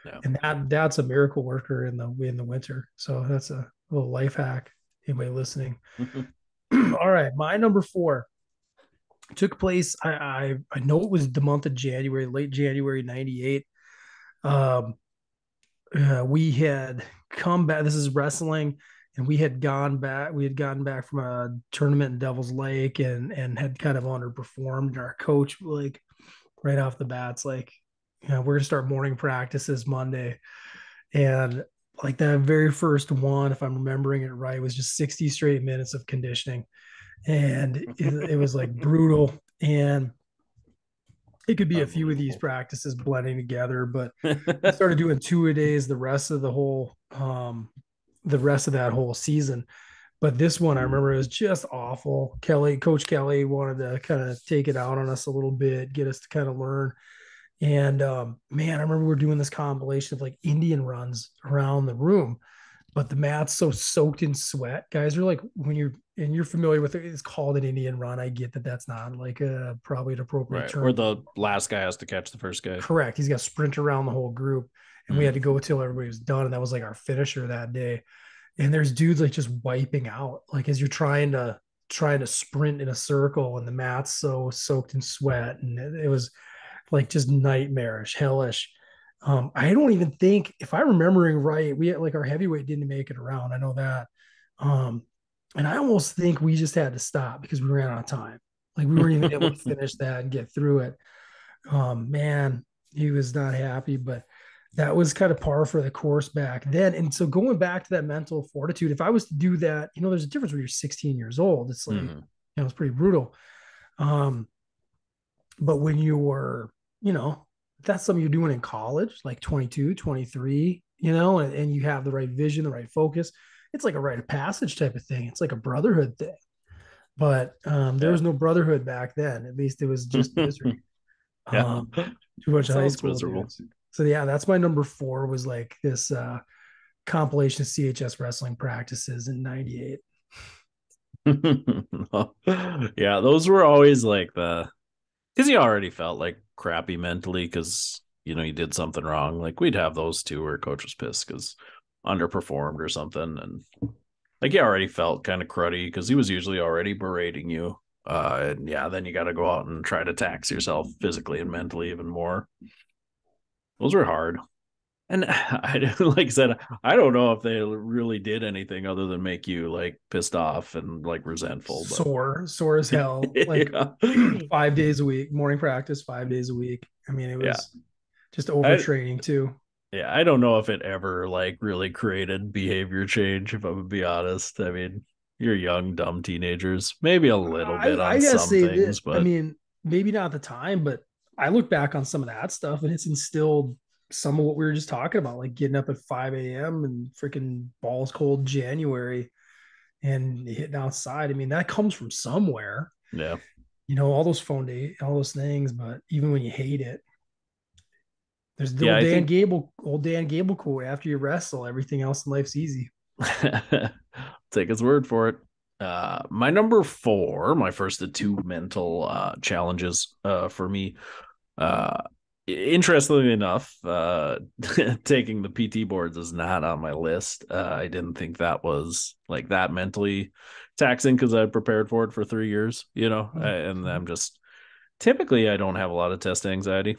Yeah. and that's a miracle worker in the winter. So that's a little life hack. Anybody listening? All right, my number four took place. I know it was the month of January, late January '98. Um, we had come back. This is wrestling, and we had gone back. We had gotten back from a tournament in Devil's Lake, and had kind of underperformed. And our coach, like right off the bat's like, we're gonna start morning practices Monday, and like that very first one, if I'm remembering it right, was just 60 straight minutes of conditioning, and it was like brutal. And it could be a few of these Unbelievable. practices blending together, but we started doing 2 a days the rest of that whole season. But this one I remember it was just awful. Coach Kelly wanted to kind of take it out on us a little bit, get us to kind of learn. And man, I remember we are doing this compilation of like Indian runs around the room, but the mat's so soaked in sweat. Guys are like, when you're familiar with it, it's called an Indian run. I get that that's not like a probably an appropriate Right. Where term. the last guy has to catch the first guy. Correct. He's got to sprint around the whole group. And we had to go till everybody was done. And that was like our finisher that day. And there's dudes like just wiping out, like as you're trying to sprint in a circle and the mat's so soaked in sweat. And it was like just nightmarish, hellish. I don't even think, if I'm remembering right, we had like our heavyweight didn't make it around. I know that. Um, and I almost think we just had to stop because we ran out of time. Like we weren't even able to finish that and get through it. Man, he was not happy, but that was kind of par for the course back then. And so going back to that mental fortitude, if I was to do that, there's a difference when you're 16 years old. It's like, it's pretty brutal. Um, but when you were, that's something you're doing in college, like 22, 23, and you have the right vision, the right focus. It's like a rite of passage type of thing. It's like a brotherhood thing. But there Yeah. was no brotherhood back then. At least it was just misery. Yeah. Um, too much high Sounds school miserable. dudes. So yeah, that's my number four, was like this compilation of CHS wrestling practices in '98. Yeah, those were always like because you already felt like crappy mentally because you did something wrong. Like we'd have those two where coach was pissed because underperformed or something, and like you already felt kind of cruddy because he was usually already berating you. And yeah, then you got to go out and try to tax yourself physically and mentally even more. Those were hard. And like I said, I don't know if they really did anything other than make you like pissed off and like resentful, but Sore as hell. Like yeah. 5 days a week, morning practice, 5 days a week. I mean, it Yeah. was just I overtraining too. yeah, I don't know if it ever like really created behavior change, if I would be honest. I mean, you're young, dumb teenagers, maybe a little bit I on gotta some say that, things, I but mean, maybe not at the time, but I look back on some of that stuff and it's instilled some of what we were just talking about, like getting up at 5 a.m. and freaking balls cold January and hitting outside. I mean, that comes from somewhere, yeah. all those things. But even when you hate it, there's the Yeah, I think old Dan Gable quote: "After you wrestle, everything else in life's easy." take his word for it. My number four, my first of two mental challenges for me. Uh, Interestingly enough, taking the PT boards is not on my list. I didn't think that was like that mentally taxing because I prepared for it for 3 years, and I'm just typically I don't have a lot of test anxiety.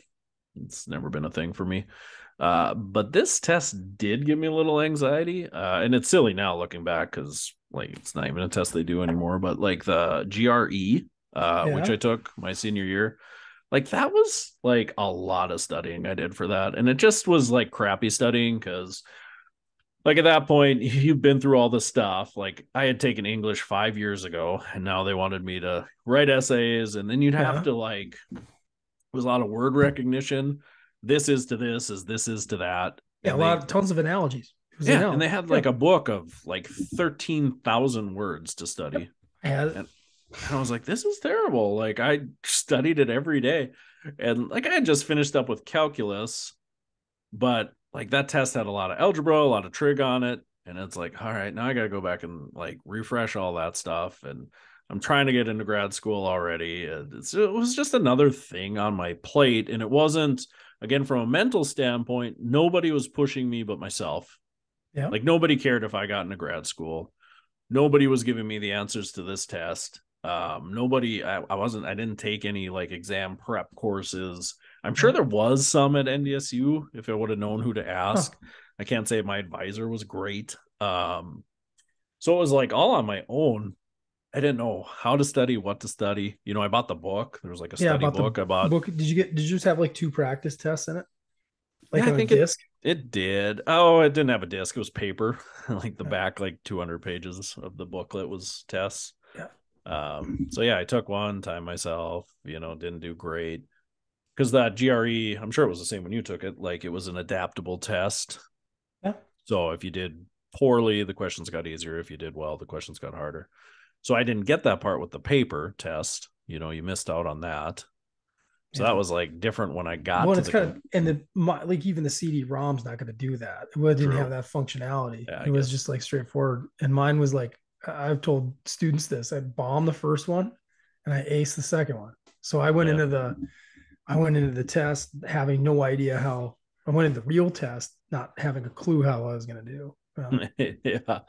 It's never been a thing for me. But this test did give me a little anxiety. And it's silly now looking back because like it's not even a test they do anymore. But like the GRE, which Yeah. I took my senior year, like that was like a lot of studying I did for that. And it just was like crappy studying because like at that point you've been through all this stuff. Like I had taken English 5 years ago and now they wanted me to write essays and then you'd have Yeah. to like it was a lot of word recognition. This is to this as this is to that. Yeah. A And lot they of tons of analogies. It was an yeah, and they analogy. had Yeah. like a book of like 13,000 words to study. I had it. And I was like, this is terrible. Like I studied it every day. And like I had just finished up with calculus, but like that test had a lot of algebra, a lot of trig on it. And it's like, all right, now I got to go back and like refresh all that stuff. And I'm trying to get into grad school already. It was just another thing on my plate. And it wasn't, again, from a mental standpoint, nobody was pushing me but myself. Yeah. Like nobody cared if I got into grad school. Nobody was giving me the answers to this test. Nobody, I didn't take any like exam prep courses. I'm sure Yeah. there was some at NDSU if I would have known who to Huh. ask. I can't say my advisor was great. So it was like all on my own. I didn't know how to study, what to study. You know, I bought the book. There was like a Yeah. study About the book I bought. book. Did you just have like two practice tests in it? Yeah, Like I on a think it disc? it did. Oh, it didn't have a disc. It was paper. Like the Yeah. back, like 200 pages of the booklet was tests. Yeah. So yeah, I took one time myself, didn't do great because that GRE, I'm sure it was the same when you took it. Like it was an adaptable test. Yeah. So if you did poorly, the questions got easier. If you did well, the questions got harder. So I didn't get that part with the paper test. You missed out on that. So that Yeah. was like different when I got Well, to it's the kind of, and like even the CD-ROM's not going to do that. It didn't have true. that functionality. Yeah, I It was guess. just like straightforward. And mine was like, I've told students this. I bombed the first one and I aced the second one. So Yeah. I went into the test having no idea how. I went into the real test not having a clue how I was going to do. Yeah.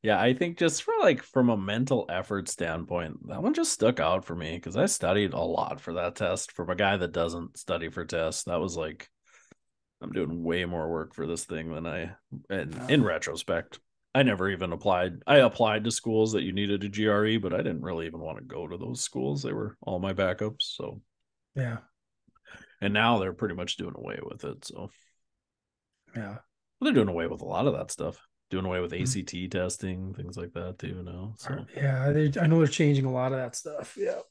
Yeah, I think just for like from a mental effort standpoint, that one just stuck out for me because I studied a lot for that test. From a guy that doesn't study for tests, that was like I'm doing way more work for this thing than and in retrospect, I never even applied. I applied to schools that you needed a GRE, but I didn't really even want to go to those schools. They were all my backups. So, Yeah. and now they're pretty much doing away with it. So, Yeah. well, they're doing away with a lot of that stuff, doing away with Mhm. ACT testing, things like that too now. So, Yeah. I know they're changing a lot of that stuff. Yeah.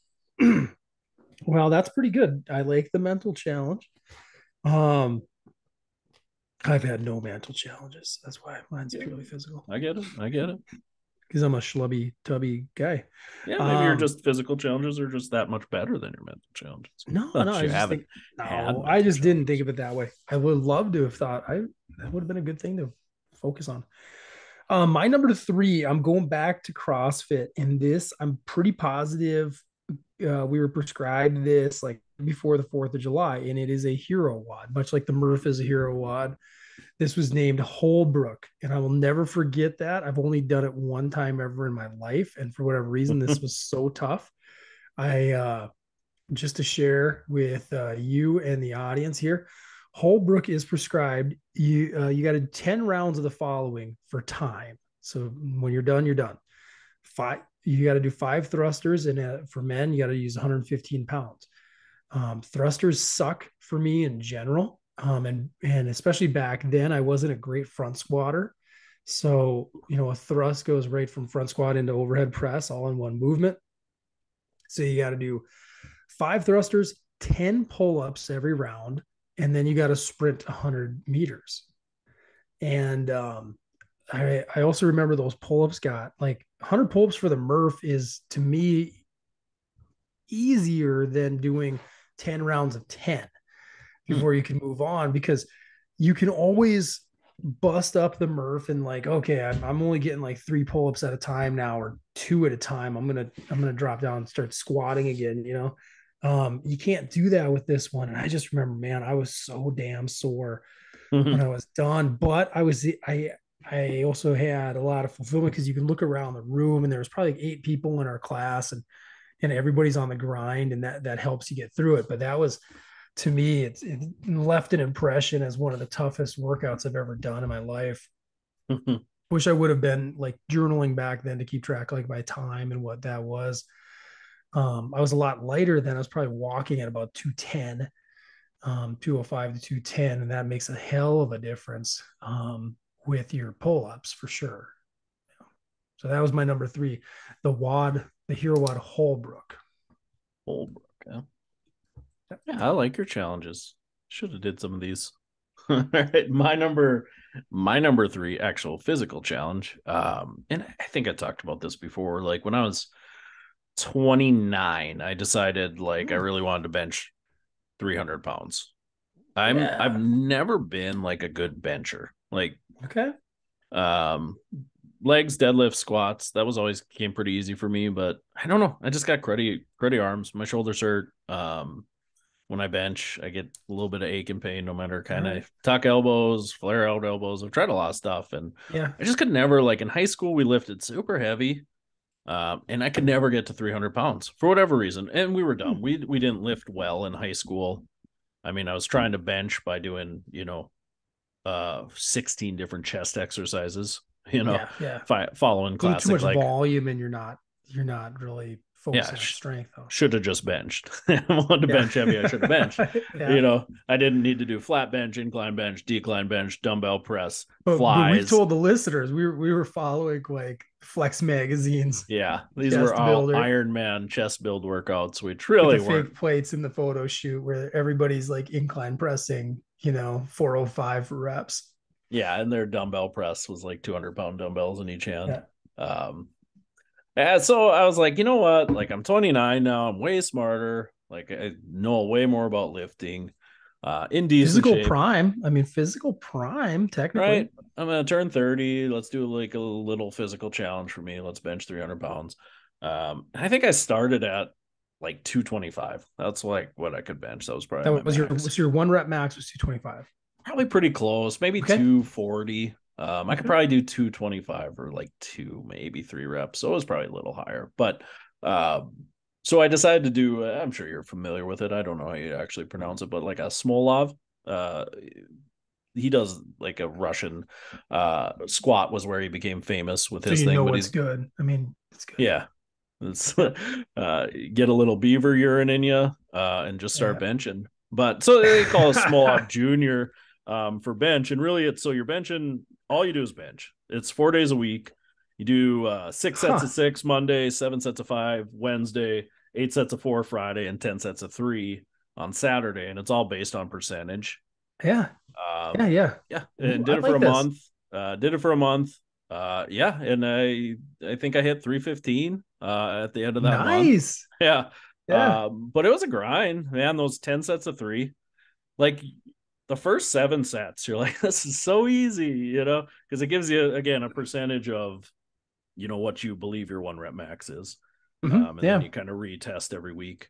Well, that's pretty good. I like the mental challenge. Um, I've had no mental challenges. That's why mine's yeah, purely physical. I get it. I get it. Because I'm a schlubby, tubby guy. Yeah, maybe you're Um, just physical challenges are just that much better than your mental challenges. no, no, But I you just haven't think had no, I mental just didn't think challenges. of it that way. I would love to have thought I that would have been a good thing to focus on. My number three, I'm going back to CrossFit, and this I'm pretty positive we were prescribed this like before the 4th of July, and it is a hero wad, much like the Murph is a hero wad. This was named Holbrook, and I will never forget that. I've only done it one time ever in my life, and for whatever reason, this was so tough. I just to share with you and the audience here, Holbrook is prescribed. You got to do 10 rounds of the following for time. So when you're done, you're done. Five. You got to do 5 thrusters, and for men, you got to use 115 pounds. Thrusters suck for me in general, and especially back then, I wasn't a great front squatter. So a thrust goes right from front squat into overhead press all in one movement. So you got to do 5 thrusters, 10 pull-ups every round, and then you got to sprint 100 meters. And I also remember those pull-ups got like 100 pull-ups for the Murph is to me easier than doing 10 rounds of 10 before you can move on, because you can always bust up the Murph and like, okay, I'm only getting like 3 pull-ups at a time now, or 2 at a time. I'm gonna drop down and start squatting again. You can't do that with this one. And I just remember, man, I was so damn sore when I was done. But I also had a lot of fulfillment because you can look around the room and there was probably like 8 people in our class, and and everybody's on the grind, and that helps you get through it. But that was, to me, it left an impression as one of the toughest workouts I've ever done in my life. Wish I would have been like journaling back then to keep track like my time and what that was. I was a lot lighter then. I was probably walking at about 210, 205 to 210, and that makes a hell of a difference with your pull-ups for sure. So that was my number 3, the Hero WOD Holbrook. Holbrook, yeah. Yeah, I like your challenges. Should have did some of these. All right, my number 3 actual physical challenge. And I think I talked about this before. Like when I was 29, I decided like I really wanted to bench 300 pounds. I've never been like a good bencher. Like okay, legs, deadlift, squats. That was always came pretty easy for me. But I don't know. I just got cruddy arms. My shoulders hurt. When I bench, I get a little bit of ache and pain, no matter kind of tuck elbows, flare out elbows. I've tried a lot of stuff, and I just could never. Like in high school, we lifted super heavy, and I could never get to 300 pounds for whatever reason. And we were dumb. We didn't lift well in high school. I mean, I was trying to bench by doing 16 different chest exercises. Following classic, too much like, volume, and you're not really focusing on strength. Should have just benched. I wanted to bench heavy. I should have benched. I didn't need to do flat bench, incline bench, decline bench, dumbbell press, flies. But we've told the listeners we were following like Flex magazines. Yeah, these were all Ironman chest build workouts, which really weren't. Fake plates in the photo shoot where everybody's like incline pressing, 405 for reps. Yeah, and their dumbbell press was like 200-pound dumbbells in each hand. Yeah. So I was like, you know what? Like I'm 29 now. I'm way smarter. Like I know way more about lifting. In decent physical shape. prime. I mean, physical prime, technically. Right. I'm gonna turn 30. Let's do like a little physical challenge for me. Let's bench 300 pounds. I think I started at like 225. That's like what I could bench. That was probably your 1 rep max was 225. Probably pretty close. Maybe 240. I could probably do 225 or like maybe 3 reps. So it was probably a little higher. But so I decided to do, I'm sure you're familiar with it. I don't know how you actually pronounce it, but like a Smolov. He does like a Russian squat was where he became famous with his thing. But it's good. I mean, it's good. Yeah. It's get a little beaver urine in you and just start benching. But so they call it Smolov Junior for bench. And really it's so you're benching, all you do is bench. It's 4 days a week. You do 6 sets of 6 Monday, 7 sets of 5 Wednesday, 8 sets of 4 Friday, and 10 sets of 3 on Saturday. And it's all based on percentage. Yeah. Yeah. And did it for a month. And I think I hit 315 at the end of that month. Yeah. But it was a grind, man. Those 10 sets of 3, like the first 7 sets, you're like, this is so easy, because it gives you, again, a percentage of, what you believe your 1 rep max is. And then you kind of retest every week.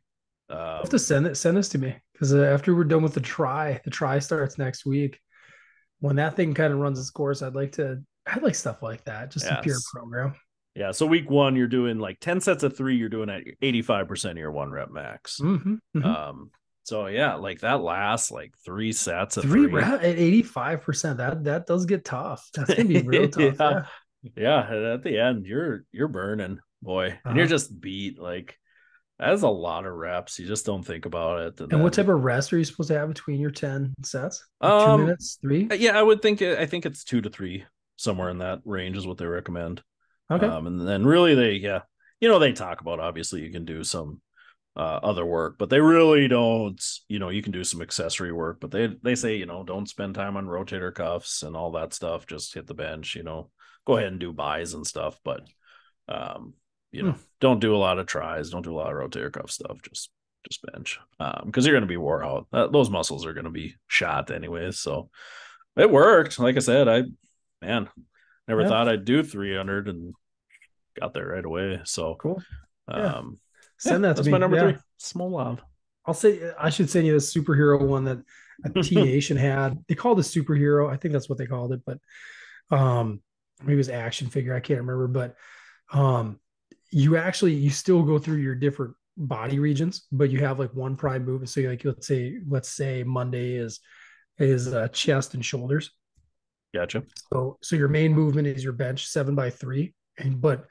You have to send this to me, because after we're done with the try starts next week. When that thing kind of runs its course, I'd like stuff like that, just a pure program. Yeah. So week 1, you're doing like 10 sets of 3, you're doing at 85% of your 1 rep max. So yeah, like that lasts like 3 sets of 3 at 85%. That does get tough. That's gonna be real tough. Yeah. And at the end, you're burning, boy, and you're just beat. Like that's a lot of reps. You just don't think about it. And what type of rest are you supposed to have between your 10 sets? Like 2 minutes, 3? Yeah, I think it's 2 to 3, somewhere in that range is what they recommend. Okay. And then really they talk about, obviously you can do some other work, but they really don't, you can do some accessory work, but they say, don't spend time on rotator cuffs and all that stuff. Just hit the bench, go ahead and do buys and stuff. But, don't do a lot of tries. Don't do a lot of rotator cuff stuff. Just bench because you're going to be wore out. Those muscles are going to be shot anyways. So it worked. Like I said, never thought I'd do 300 and got there right away. So cool. Send that to me. That's my number 3. Smolov. I should send you the superhero one that a T Nation had. They called it superhero. I think that's what they called it, but maybe it was action figure. I can't remember, but you still go through your different body regions, but you have like one prime movement. So like let's say Monday is chest and shoulders. Gotcha. So your main movement is your bench 7x3, and but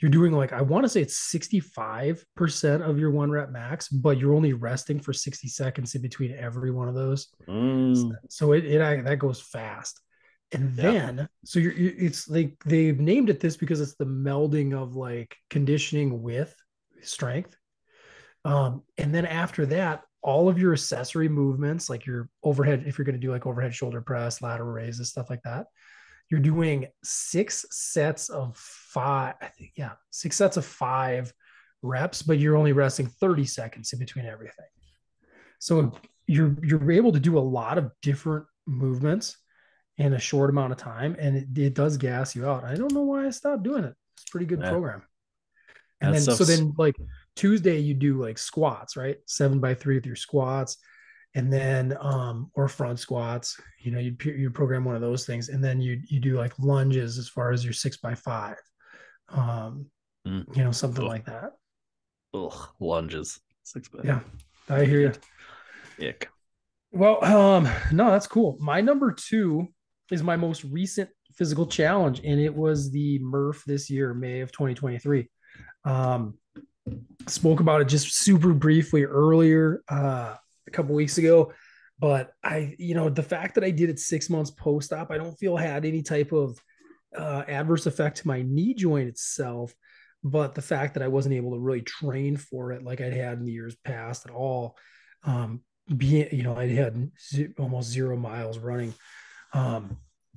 you're doing like I want to say it's 65% of your 1 rep max, but you're only resting for 60 seconds in between every one of those. Mm, So that goes fast. And yeah. then so it's like they've named it this because it's the melding of like conditioning with strength. And then after that, all of your accessory movements, like your overhead, if you're going to do like overhead shoulder press, lateral raises, stuff like that, you're doing 6 sets of 5. I think, yeah, 6 sets of 5 reps, but you're only resting 30 seconds in between everything. So you're able to do a lot of different movements in a short amount of time, and it does gas you out. I don't know why I stopped doing it. It's a pretty good Yeah. program. And That then so stuff's then like Tuesday you do like squats, right? 7x3 with your squats, and then or front squats. You program one of those things, and then you do like lunges as far as your 6x5, um, mm, something ugh, like that. ugh, lunges. 6 by Yeah, I hear you. ick. Well, no, that's cool. My number two is my most recent physical challenge, and it was the Murph this year, May of 2023. Um, Spoke about it just super briefly earlier, a couple weeks ago, but the fact that I did it 6 months post-op, I don't feel had any type of adverse effect to my knee joint itself, but the fact that I wasn't able to really train for it like I'd had in the years past at all. Being, I had almost 0 miles running. Um,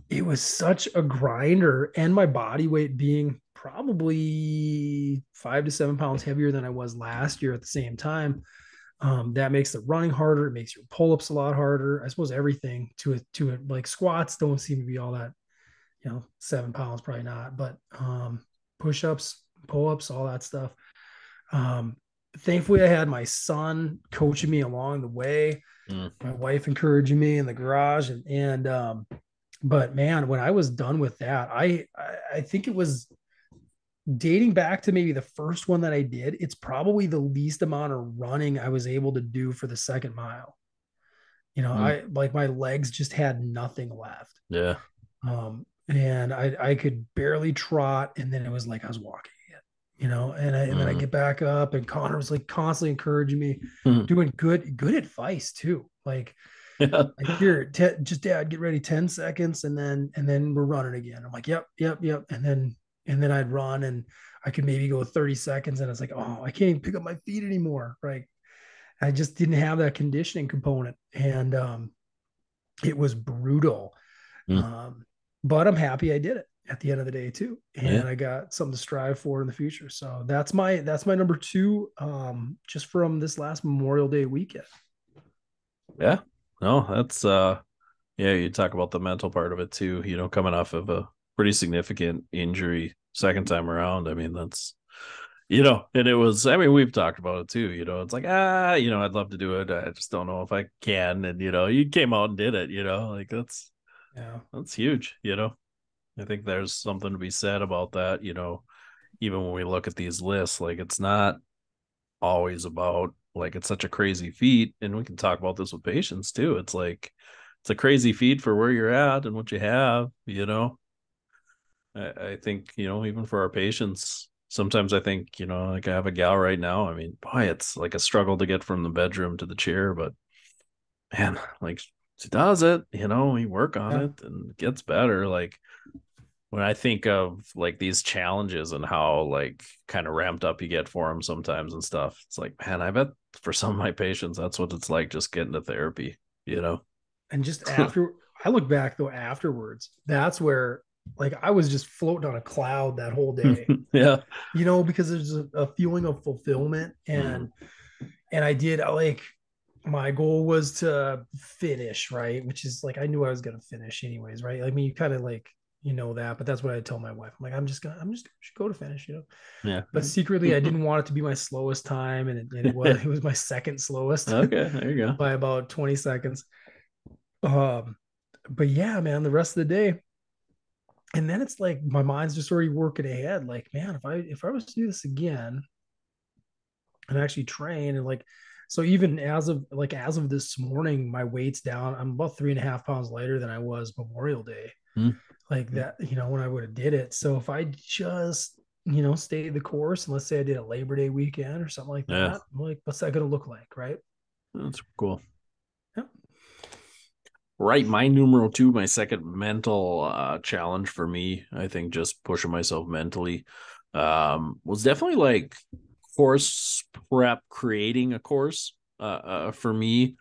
it was such a grinder, and my body weight being probably 5 to 7 pounds heavier than I was last year at the same time. That makes the running harder. It makes your pull-ups a lot harder. I suppose everything to it, like squats don't seem to be all that, 7 pounds, probably not, but push-ups, pull-ups, all that stuff. Um, Thankfully I had my son coaching me along the way, Mm, my wife encouraging me in the garage, and but man, when I was done with that, I think it was dating back to maybe the first one that I did. It's probably the least amount of running I was able to do for the second mile. mm, I like my legs just had nothing left. yeah. And I could barely trot, and then it was like I was walking again, and then I Mm, get back up, and Connor was like constantly encouraging me, doing good advice too. Like here, just dad, get ready, 10 seconds, and then we're running again. I'm like, yep. And then I'd run, and I could maybe go 30 seconds, and it's like, oh, I can't even pick up my feet anymore. Right. I just didn't have that conditioning component. And it was brutal. mm, Um, but I'm happy I did it at the end of the day too. yeah. And I got something to strive for in the future. So that's my number two, just from this last Memorial Day weekend. Yeah. No, that's yeah, you talk about the mental part of it too, coming off of a pretty significant injury second time around. I mean, that's and it was, I mean, we've talked about it too, it's like, I'd love to do it. I just don't know if I can. And you came out and did it, like Yeah. that's huge, I think there's something to be said about that, even when we look at these lists, like it's not always about like it's such a crazy feat, and we can talk about this with patients too. It's like it's a crazy feat for where you're at and what you have. I think even for our patients, sometimes I think like I have a gal right now. I mean, boy, it's like a struggle to get from the bedroom to the chair, but man, like she does it. We work on Yeah. it and it gets better. Like when I think of like these challenges and how like kind of ramped up you get for them sometimes and stuff, it's like, man, I bet for some of my patients, that's what it's like just getting to therapy, you know? And just after I look back though, afterwards, that's where like I was just floating on a cloud that whole day, Yeah. because there's a feeling of fulfillment. Mm, And I did like my goal was to finish, right? Which is like I knew I was gonna finish anyways, right? I mean, you kind of like that, but that's what I tell my wife. I'm like, I'm just gonna go to finish. yeah. But secretly, I didn't want it to be my slowest time, and it was my second slowest Okay. There you go. by about 20 seconds. Um, but yeah, man, the rest of the day, and then it's like my mind's just already working ahead. Like, man, if I was to do this again, and actually train. And like, so even as of this morning, my weight's down. I'm about 3.5 pounds lighter than I was Memorial Day. Mm. Like that, when I would have did it. So if I just, stayed the course, and let's say I did a Labor Day weekend or something like Yeah, that, like, what's that going to look like? Right. that's cool. Yep. Right, my numero two, my second mental challenge for me, I think just pushing myself mentally, was definitely like course prep, creating a course for me.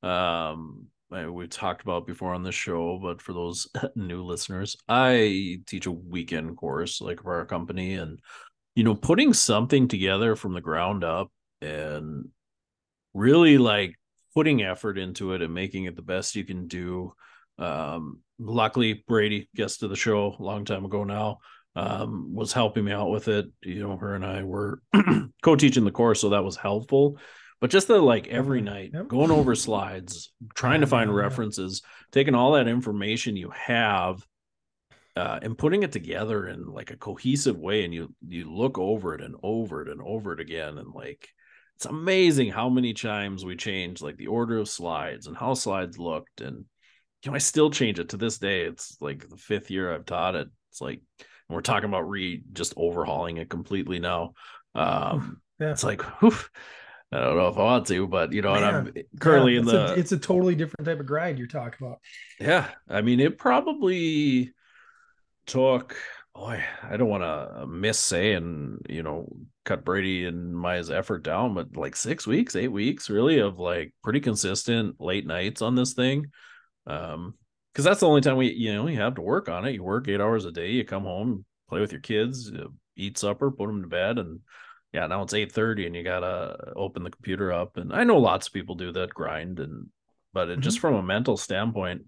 We've talked about before on the show, but for those new listeners, I teach a weekend course like for our company, and putting something together from the ground up and really like putting effort into it and making it the best you can do. Luckily, Brady, guest of the show a long time ago now, was helping me out with it. Her and I were co-teaching the course, so that was helpful. But just the like every Definitely. night Yep. going over slides, trying Yeah, to find man. Yeah. references, taking all that information you have, and putting it together in like a cohesive way, and you look over it and over it and over it again, and like it's amazing how many times we changed like the order of slides and how slides looked. And I still change it to this day. It's like the fifth year I've taught it. It's like we're talking about just overhauling it completely now. Oof. Yeah. It's like whew, I don't know if I want to, but and I'm Man. Yeah. currently in the It's a totally different type of grind you're talking about. yeah. I mean, it probably took, boy, I don't want to miss saying, cut Brady and Maya's effort down, but like 6 weeks, 8 weeks really of like pretty consistent late nights on this thing. Because that's the only time you have to work on it. You work 8 hours a day, you come home, play with your kids, eat supper, put them to bed, and yeah, now it's 8:30 and you gotta open the computer up. And I know lots of people do that grind, but just Mhm. from a mental standpoint,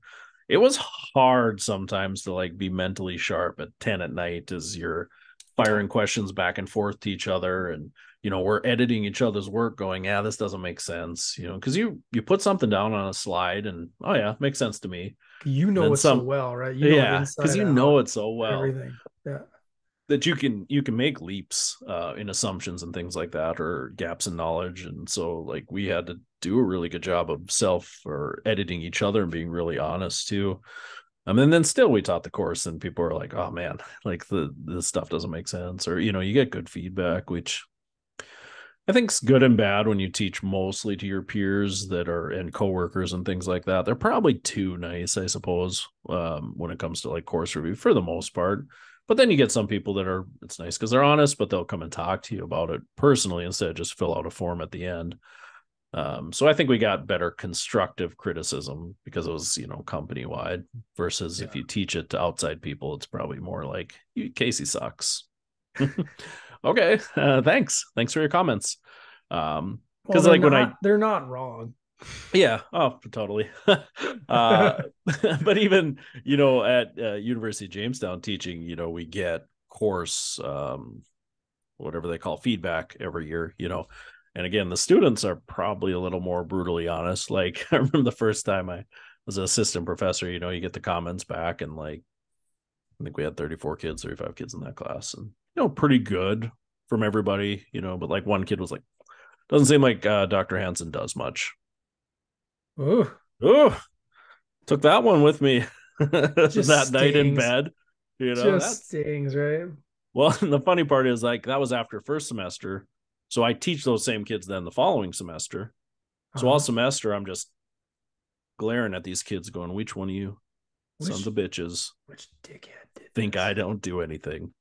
it was hard sometimes to like be mentally sharp at 10 at night as you're firing questions back and forth to each other. And we're editing each other's work going, yeah, this doesn't make sense, because you put something down on a slide and oh yeah, makes sense to me. You And know then it so some, well, right? You know it yeah, because inside out, it so well everything. Yeah. that you can make leaps in assumptions and things like that, or gaps in knowledge. And so like we had to do a really good job of self or editing each other and being really honest too. And then still we taught the course and people are like, oh man, like the stuff doesn't make sense, or you get good feedback, which I think's good and bad when you teach mostly to your peers that are and coworkers and things like that. They're probably too nice, I suppose, when it comes to like course review for the most part. But then you get some people that are, it's nice because they're honest, but they'll come and talk to you about it personally instead of just fill out a form at the end. So I think we got better constructive criticism because it was, company wide versus if Yeah. you teach it to outside people, it's probably more like Casey sucks. Okay. Thanks for your comments. Well, Because like when I, they're not wrong. yeah, oh, totally. But even, at University of Jamestown teaching, we get course, whatever they call feedback every year, and again, the students are probably a little more brutally honest. Like I remember the first time I was an assistant professor, you get the comments back, and like I think we had 34 kids, 35 kids in that class, and pretty good from everybody, but like one kid was like, doesn't seem like Dr. Hansen does much. Oh, Oh, took that one with me just that night in stings. bed. Just That's stings, right? well, and the funny part is like that was after first semester. So I teach those same kids then the following semester. So all Uh-huh. semester I'm just glaring at these kids going, which one of you sons Which of bitches which dickhead did think this? I don't do anything?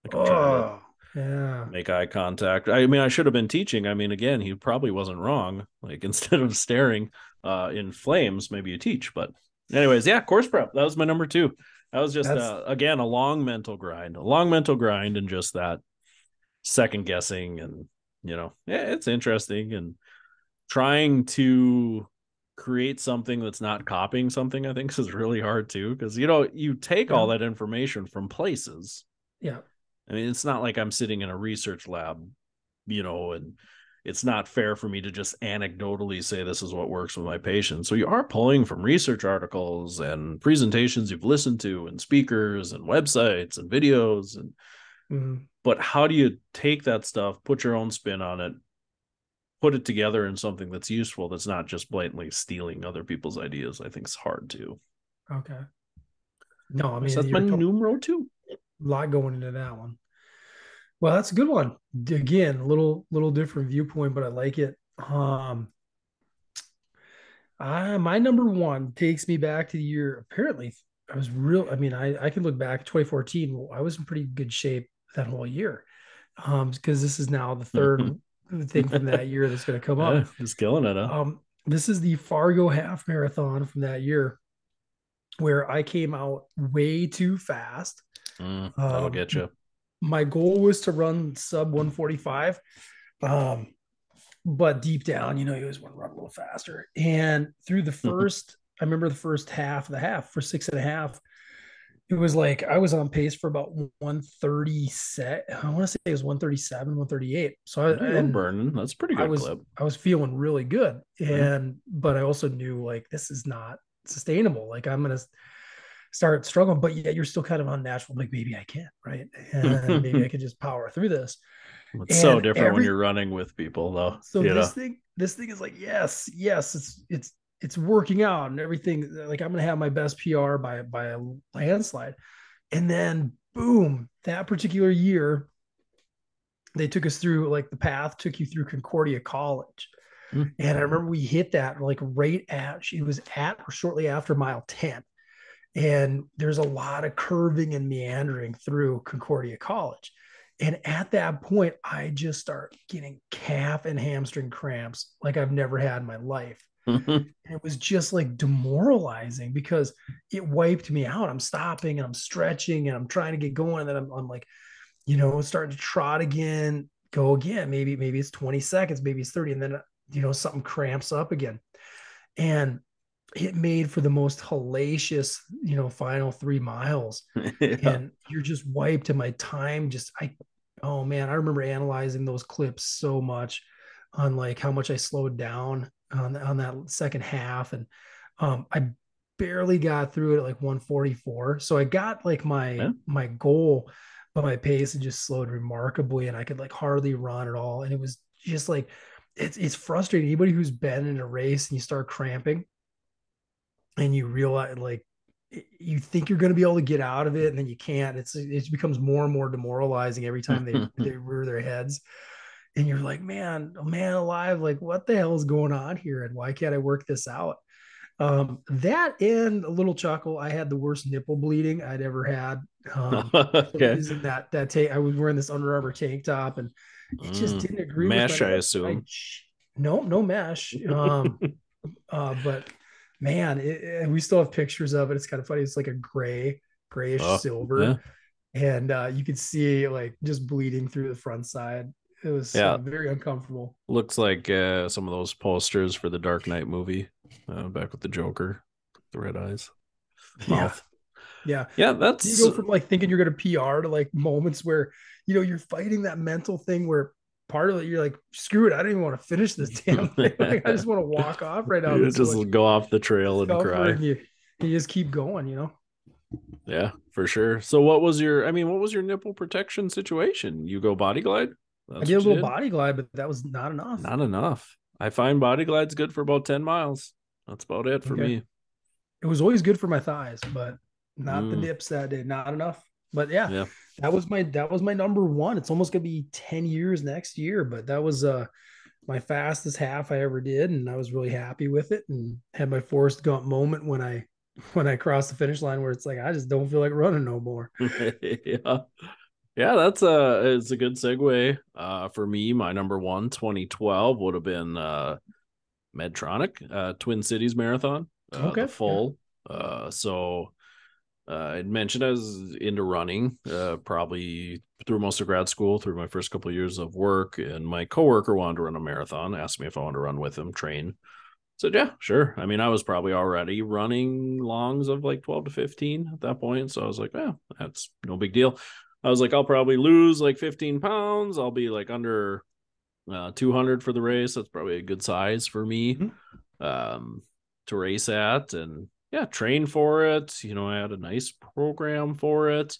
Like I'm trying to Oh, yeah. make eye contact. I mean, I should have been teaching. I mean, again, he probably wasn't wrong. Like instead of staring in flames, maybe you teach. But anyways, yeah, course prep. That was my number two. That was just That's again a long mental grind, and just that second guessing, and yeah, it's interesting, and trying to create something that's not copying something. I think is really hard too, because you take yeah. all that information from places. Yeah. I mean, it's not like I'm sitting in a research lab, and it's not fair for me to just anecdotally say this is what works with my patients. So you are pulling from research articles and presentations you've listened to and speakers and websites and videos. And Mhm. but how do you take that stuff, put your own spin on it, put it together in something that's useful, that's not just blatantly stealing other people's ideas, I think is hard to. Okay. No, I So mean that's my numero two. a lot going into that one. Well, that's a good one. Again, little different viewpoint, but I like it. My number one takes me back to the year. Apparently, I was real. I mean, I can look back 2014. I was in pretty good shape that whole year. Because this is now the third thing from that year that's going to come Yeah, up. just killing it, huh? This is the Fargo half marathon from that year, where I came out way too fast. That'll Um, get you. my goal was to run sub 145. Um, but deep down, you always want to run a little faster. And through I remember the first half of the half for 6.5, it was like I was on pace for about 130 set. I want to say it was 137, 138. So You were burning. That's a pretty I good was clip. I was feeling really good. Yeah. But I also knew like this is not sustainable. Like I'm gonna start struggling, but yet you're still kind of unnatural. Like maybe I can, right? And maybe I could just power through this. It's so And different when you're running with people, though. so this thing is like, yes, it's working out and everything. Like I'm gonna have my best PR by a landslide. And then boom, that particular year, they took us through like the path took you through Concordia College. Mm. And I remember we hit that like right at she was at or shortly after mile 10. And there's a lot of curving and meandering through Concordia College. And at that point, I just start getting calf and hamstring cramps like I've never had in my life. And it was just like demoralizing because it wiped me out. I'm stopping and I'm stretching and I'm trying to get going. And then I'm like, starting to trot again, go again. Maybe it's 20 seconds, maybe it's 30. And then, something cramps up again. And it made for the most hellacious, final 3 miles. Yeah. And you're just wiped. And my time oh man, I remember analyzing those clips so much on like how much I slowed down on that second half. And I barely got through it at like 144. So I got like Yeah. my goal, but my pace had just slowed remarkably and I could like hardly run at all. And it was just like it's frustrating. Anybody who's been in a race and you start cramping and you realize like you think you're going to be able to get out of it and then you can't. It becomes more and more demoralizing every time they rear their heads. And you're like, man, oh man alive, like what the hell is going on here and why can't I work this out? That and a little chuckle. I had the worst nipple bleeding I'd ever had. For some Okay. reason that tank, I was wearing this Under Armour tank top and it just didn't agree with my Mesh, I nipple. assume. No mesh. But man, we still have pictures of it. It's kind of funny. It's like a grayish Oh, yeah. silver, and you could see like just bleeding through the front side. It was Yeah. very uncomfortable. Looks like some of those posters for the Dark Knight movie, back with the Joker, the red eyes, Yeah, mouth. yeah. Yeah, You that's go from like thinking you're gonna PR to like moments where you're fighting that mental thing where part of it you're like, screw it, I don't even want to finish this damn thing. Like I just want to walk off right now. you There's so just much go off the trail and cry. suffering. You just keep going. Yeah, for sure. So what was your nipple protection situation? You go body glide? I That's did a what you little did? body glide, but that was not enough. Not enough. I find body glide's good for about 10 miles. That's about it for Okay. me. It was always good for my thighs, but not the Mm, nips that day. Not enough. But yeah, yeah. that was my number one. It's almost gonna be 10 years next year, but that was my fastest half I ever did, and I was really happy with it and had my Forrest Gump moment when I crossed the finish line where it's like I just don't feel like running no more. Yeah. Yeah, it's a good segue. For me, my number one, 2012, would have been Medtronic, Twin Cities Marathon, the Okay. Yeah. full. So I'd mentioned I was into running, probably through most of grad school, through my first couple of years of work, and my coworker wanted to run a marathon, asked me if I wanted to run with him, train. Said, yeah, sure. I mean, I was probably already running longs of like 12 to 15 at that point. So I was like, yeah, that's no big deal. I was like, I'll probably lose like 15 pounds. I'll be like under 200 for the race. That's probably a good size for me Mhm. um, to race at. And yeah, train for it. I had a nice program for it.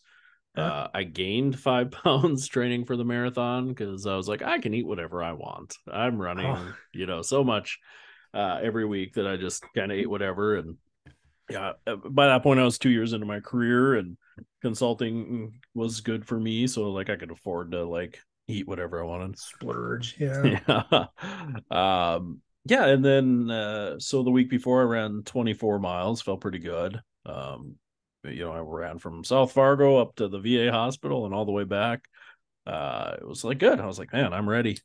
Yeah. I gained 5 pounds training for the marathon because I was like, I can eat whatever I want. I'm Oh, running, so much every week that I just kind of ate whatever. And yeah, by that point, I was 2 years into my career, and consulting was good for me. So like I could afford to like eat whatever I wanted. splurge. Yeah. Yeah. Yeah. And then, so the week before I ran 24 miles, felt pretty good. I ran from South Fargo up to the VA hospital and all the way back. It was like good. I was like, man, I'm ready.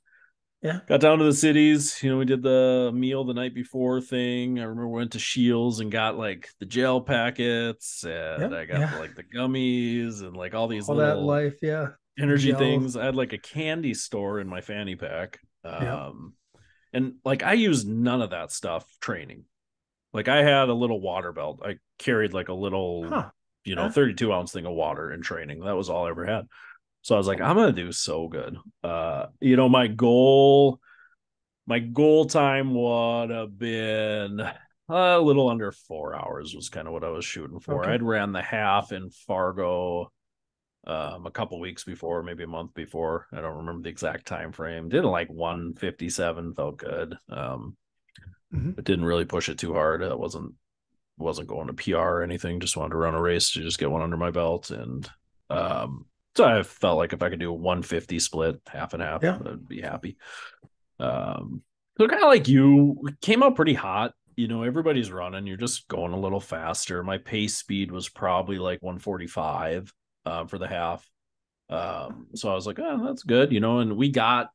Yeah. Got down to the cities. We did the meal the night before thing. I remember we went to Shields and got like the gel packets, and Yep. I got Yeah. like the gummies and like all these All that little life. Yeah. The energy gel. things. I had like a candy store in my fanny pack. Yep. And like I used none of that stuff training. Like I had a little water belt. I carried like a little, Huh. Yeah. 32-ounce thing of water in training. That was all I ever had. So I was like, I'm gonna do so good. My goal time would have been a little under 4 hours was kind of what I was shooting for. Okay. I'd ran the half in Fargo a couple weeks before, maybe a month before. I don't remember the exact time frame. Did like 1:57, felt good. Hmm. But didn't really push it too hard. I wasn't going to PR or anything. Just wanted to run a race to just get one under my belt. And so I felt like if I could do a 150 split, half and half, Yeah. I'd be happy. So kind of like you, came out pretty hot. Everybody's running. You're just going a little faster. My pace speed was probably like 145 for the half. So I was like, oh, that's good, and we got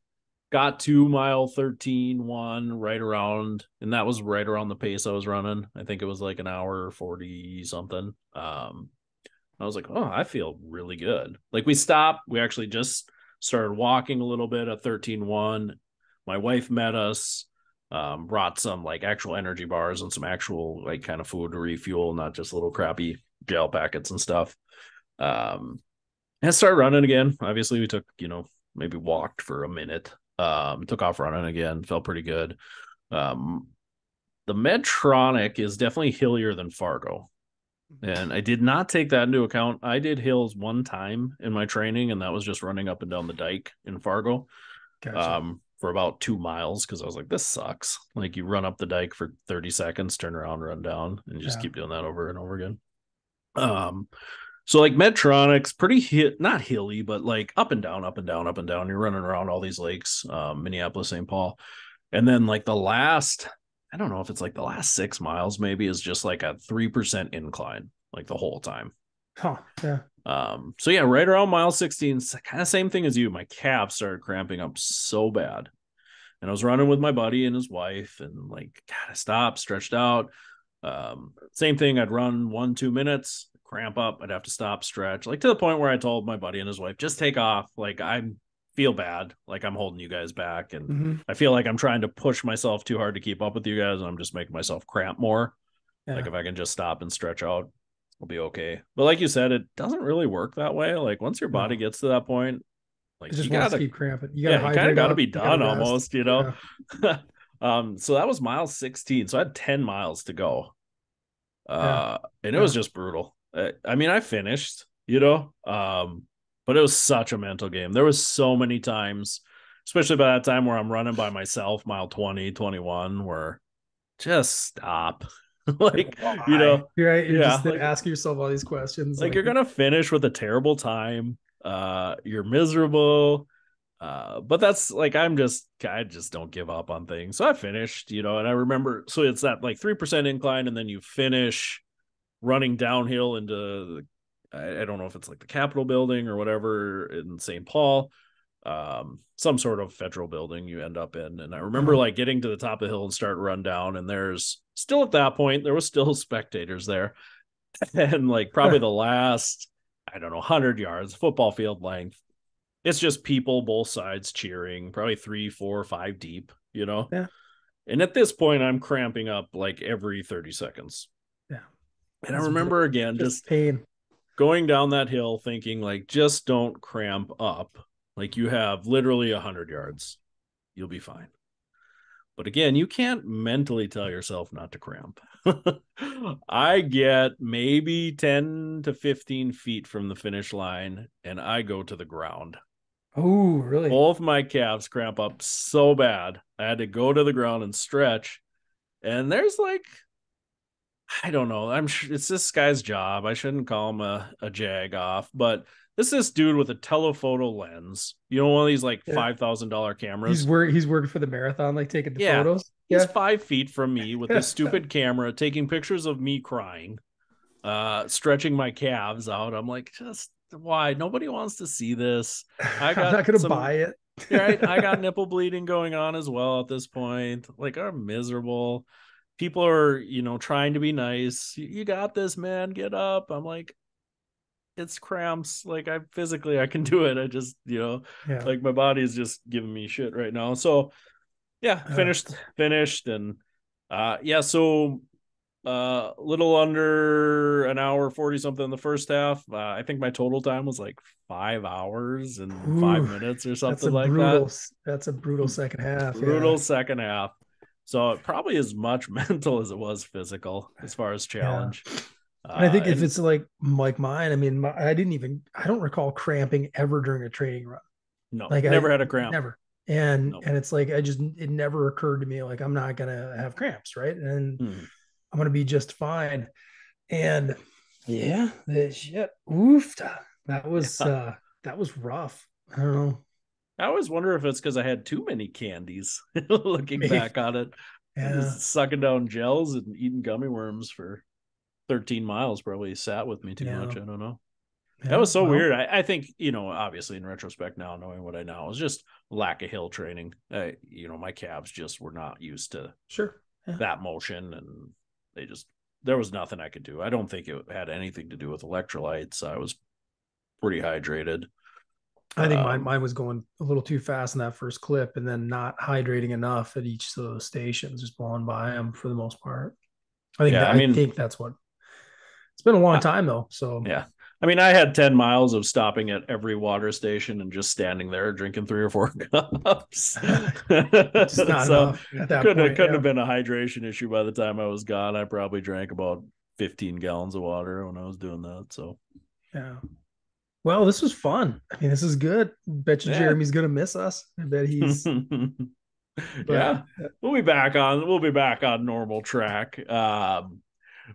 to mile 13:1 right around, and that was right around the pace I was running. I think it was like an hour 40 something. I was like, oh, I feel really good. Like we stopped, we actually just started walking a little bit at 13:1. My wife met us, brought some like actual energy bars and some actual like kind of food to refuel, not just little crappy gel packets and stuff. And started running again. Obviously, we took, maybe walked for a minute. Took off running again, felt pretty good. Um, the Medtronic is definitely hillier than Fargo. And I did not take that into account. I did hills one time in my training, and that was just running up and down the dike in Fargo Gotcha. for about 2 miles because I was like, this sucks. Like you run up the dike for 30 seconds, turn around, run down, and you just Yeah. keep doing that over and over again. So like Medtronic's pretty not hilly, but like up and down, up and down, up and down. You're running around all these lakes, Minneapolis, St. Paul. And then like I don't know if it's like the last 6 miles maybe is just like a 3% incline, like the whole time. Huh. Yeah. So yeah, right around mile 16, kind of same thing as you. My calves started cramping up so bad. And I was running with my buddy and his wife, and like, God, I stopped, stretched out. Same thing. I'd run 1-2 minutes, cramp up. I'd have to stop, stretch, like to the point where I told my buddy and his wife, just take off. Like I feel bad. Like I'm holding you guys back. And Hmm. I feel like I'm trying to push myself too hard to keep up with you guys. And I'm just making myself cramp more. Like Yeah. if I can just stop and stretch out, I'll be okay. But like you said, it doesn't really work that way. Like once your body No. gets to that point, It like just you wants to gotta, keep cramping. You got to yeah, you kind of hydrate got to up. be You got to done rest. almost, Yeah. So that was mile 16. So I had 10 miles to go. Yeah. And it was Yeah. just brutal. I mean, I finished, but it was such a mental game. There was so many times, especially by that time where I'm running by myself, mile 20, 21, where just stop. Like, like, why? You're right. You're yeah, just then asking yourself all these questions. like you're gonna finish with a terrible time. You're miserable. But that's like I just don't give up on things. So I finished, and I remember so it's that like 3% incline, and then you finish running downhill into I don't know if it's like the Capitol building or whatever in St. Paul. Some sort of federal building you end up in. And I remember uh-huh. like getting to the top of the hill and start run down, and there's still at that point, there was still spectators there. And like probably the last, I don't know, 100 yards, football field length, it's just people both sides cheering, probably 3, 4, 5 deep. Yeah. And at this point, I'm cramping up like every 30 seconds. Yeah. And I It's remember brutal. again, Just just pain. going down that hill thinking, like, just don't cramp up. Like, you have literally 100 yards. You'll be fine. But again, you can't mentally tell yourself not to cramp. I get maybe 10 to 15 feet from the finish line and I go to the ground. Oh, really? Both my calves cramp up so bad. I had to go to the ground and stretch. And there's like, I don't know. I'm sure it's this guy's job. I shouldn't call him a jag off, but this dude with a telephoto lens. You know, one of these like Yeah. $5,000 He's cameras. he's working for the marathon, like taking the Yeah, photos. he's Yeah. 5 feet from me with this stupid camera, taking pictures of me crying, stretching my calves out. I'm like, just why? Nobody wants to see this. I I'm got not gonna some buy it. right. I got nipple bleeding going on as well at this point. Like, I'm miserable. People are, trying to be nice. You got this, man. Get up. I'm like, it's cramps. Like, I can do it. I just, Yeah. like my body is just giving me shit right now. So yeah, Uh, finished. And yeah, so little under an hour 40 something in the first half. I think my total time was like 5 hours and five Ooh, minutes or that's something a like that. brutal. That's a brutal second half. Yeah. Brutal second half. So probably as much mental as it was physical as far as Yeah. challenge. And I think if And it's like mine, I mean, I don't recall cramping ever during a training run. no, Like never I had a cramp. never. And No. it's like it never occurred to me like I'm not gonna have cramps, right? And Hmm. I'm gonna be just fine. And yeah, the shit, oof, Yeah. that was rough. I don't know, I always wonder if it's because I had too many candies. Looking maybe, back on it, I yeah, just sucking down gels and eating gummy worms for 13 miles probably sat with me too yeah, much. I don't know. That yeah. was so Well, weird. I think, obviously in retrospect now, knowing what I know, it was just lack of hill training. My calves just were not used to sure, yeah. that motion and they just, there was nothing I could do. I don't think it had anything to do with electrolytes. I was pretty hydrated. I think Um, mine was going a little too fast in that first clip, and then not hydrating enough at each of those stations, just blowing by them for the most part. yeah, I I mean, think that's what it's been a long I, time though. So yeah. I mean, I had 10 miles of stopping at every water station and just standing there drinking 3 or 4 cups. just not So enough at it that point. couldn't Yeah. have been a hydration issue by the time I was gone. I probably drank about 15 gallons of water when I was doing that. So Yeah. Well, this was fun. I mean, this is good. Bet you yeah. Jeremy's gonna miss us. I bet he's but Yeah. We'll be back on normal track.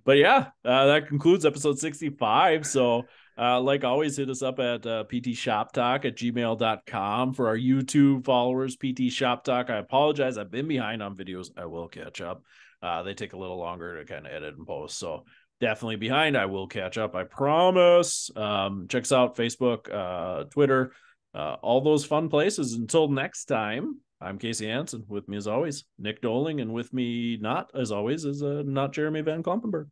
But yeah, that concludes episode 65. So, like always, hit us up at ptshoptalk@gmail.com. For our YouTube followers, PT Shop Talk. I apologize. I've been behind on videos. I will catch up. They take a little longer to kind of edit and post. So, definitely behind. I will catch up. I promise. Check us out Facebook, Twitter, all those fun places. Until next time. I'm Casey Hansen. With me, as always, Nick Doling, and with me, not as always, is not Jeremy Van Klumpenberg.